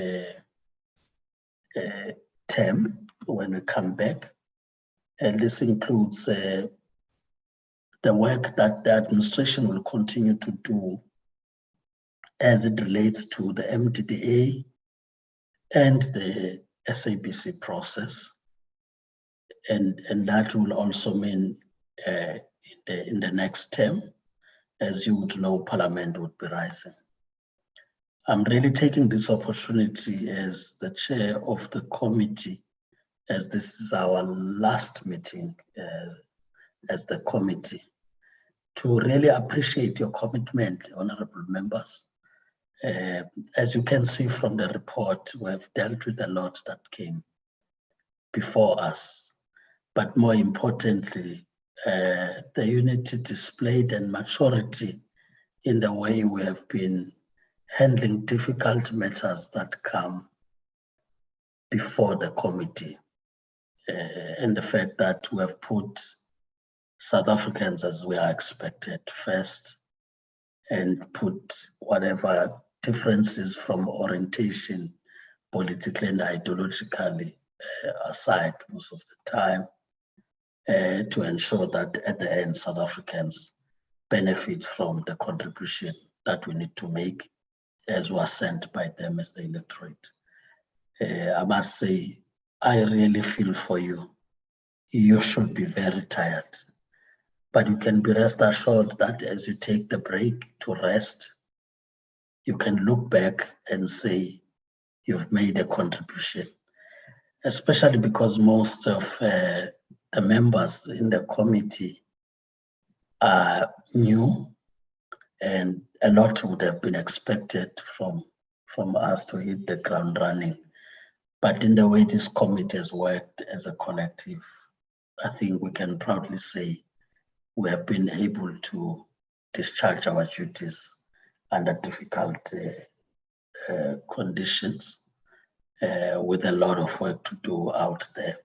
term when we come back, and this includes the work that the administration will continue to do as it relates to the MDDA and the SABC process. And that will also mean in the next term, as you would know, Parliament would be rising. I'm really taking this opportunity as the chair of the committee, as this is our last meeting as the committee, to really appreciate your commitment, honorable members. As you can see from the report, we have dealt with a lot that came before us, but more importantly, the unity displayed and maturity in the way we have been handling difficult matters that come before the committee, and the fact that we have put South Africans as we are expected first, and put whatever differences from orientation, politically and ideologically, aside most of the time, to ensure that at the end South Africans benefit from the contribution that we need to make as was sent by them as the electorate. I must say, I really feel for you. You should be very tired, but you can be rest assured that as you take the break to rest, you can look back and say you've made a contribution, especially because most of the members in the committee are new, and a lot would have been expected from us to hit the ground running. But in the way this committee has worked as a collective, I think we can proudly say we have been able to discharge our duties under difficult conditions, with a lot of work to do out there.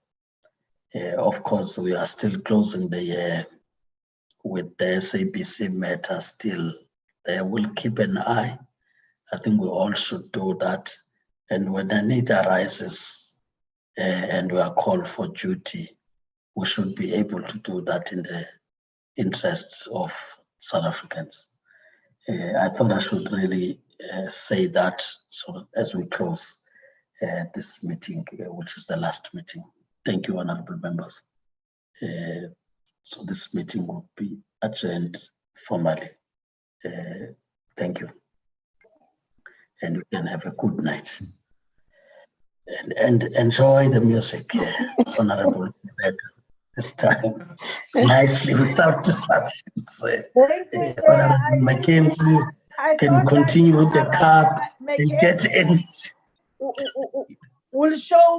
Of course, we are still closing the year with the SABC matter still. We'll keep an eye. I think we all should do that. And when the need arises and we are called for duty, we should be able to do that in the interests of South Africans. I thought I should really say that so as we close this meeting, which is the last meeting. Thank you, honorable members. So this meeting will be adjourned formally. Thank you. And you can have a good night. And enjoy the music, honorable this time. Nicely, without disruptions. Honorable Mackenzie can continue with the cup and get in. Will show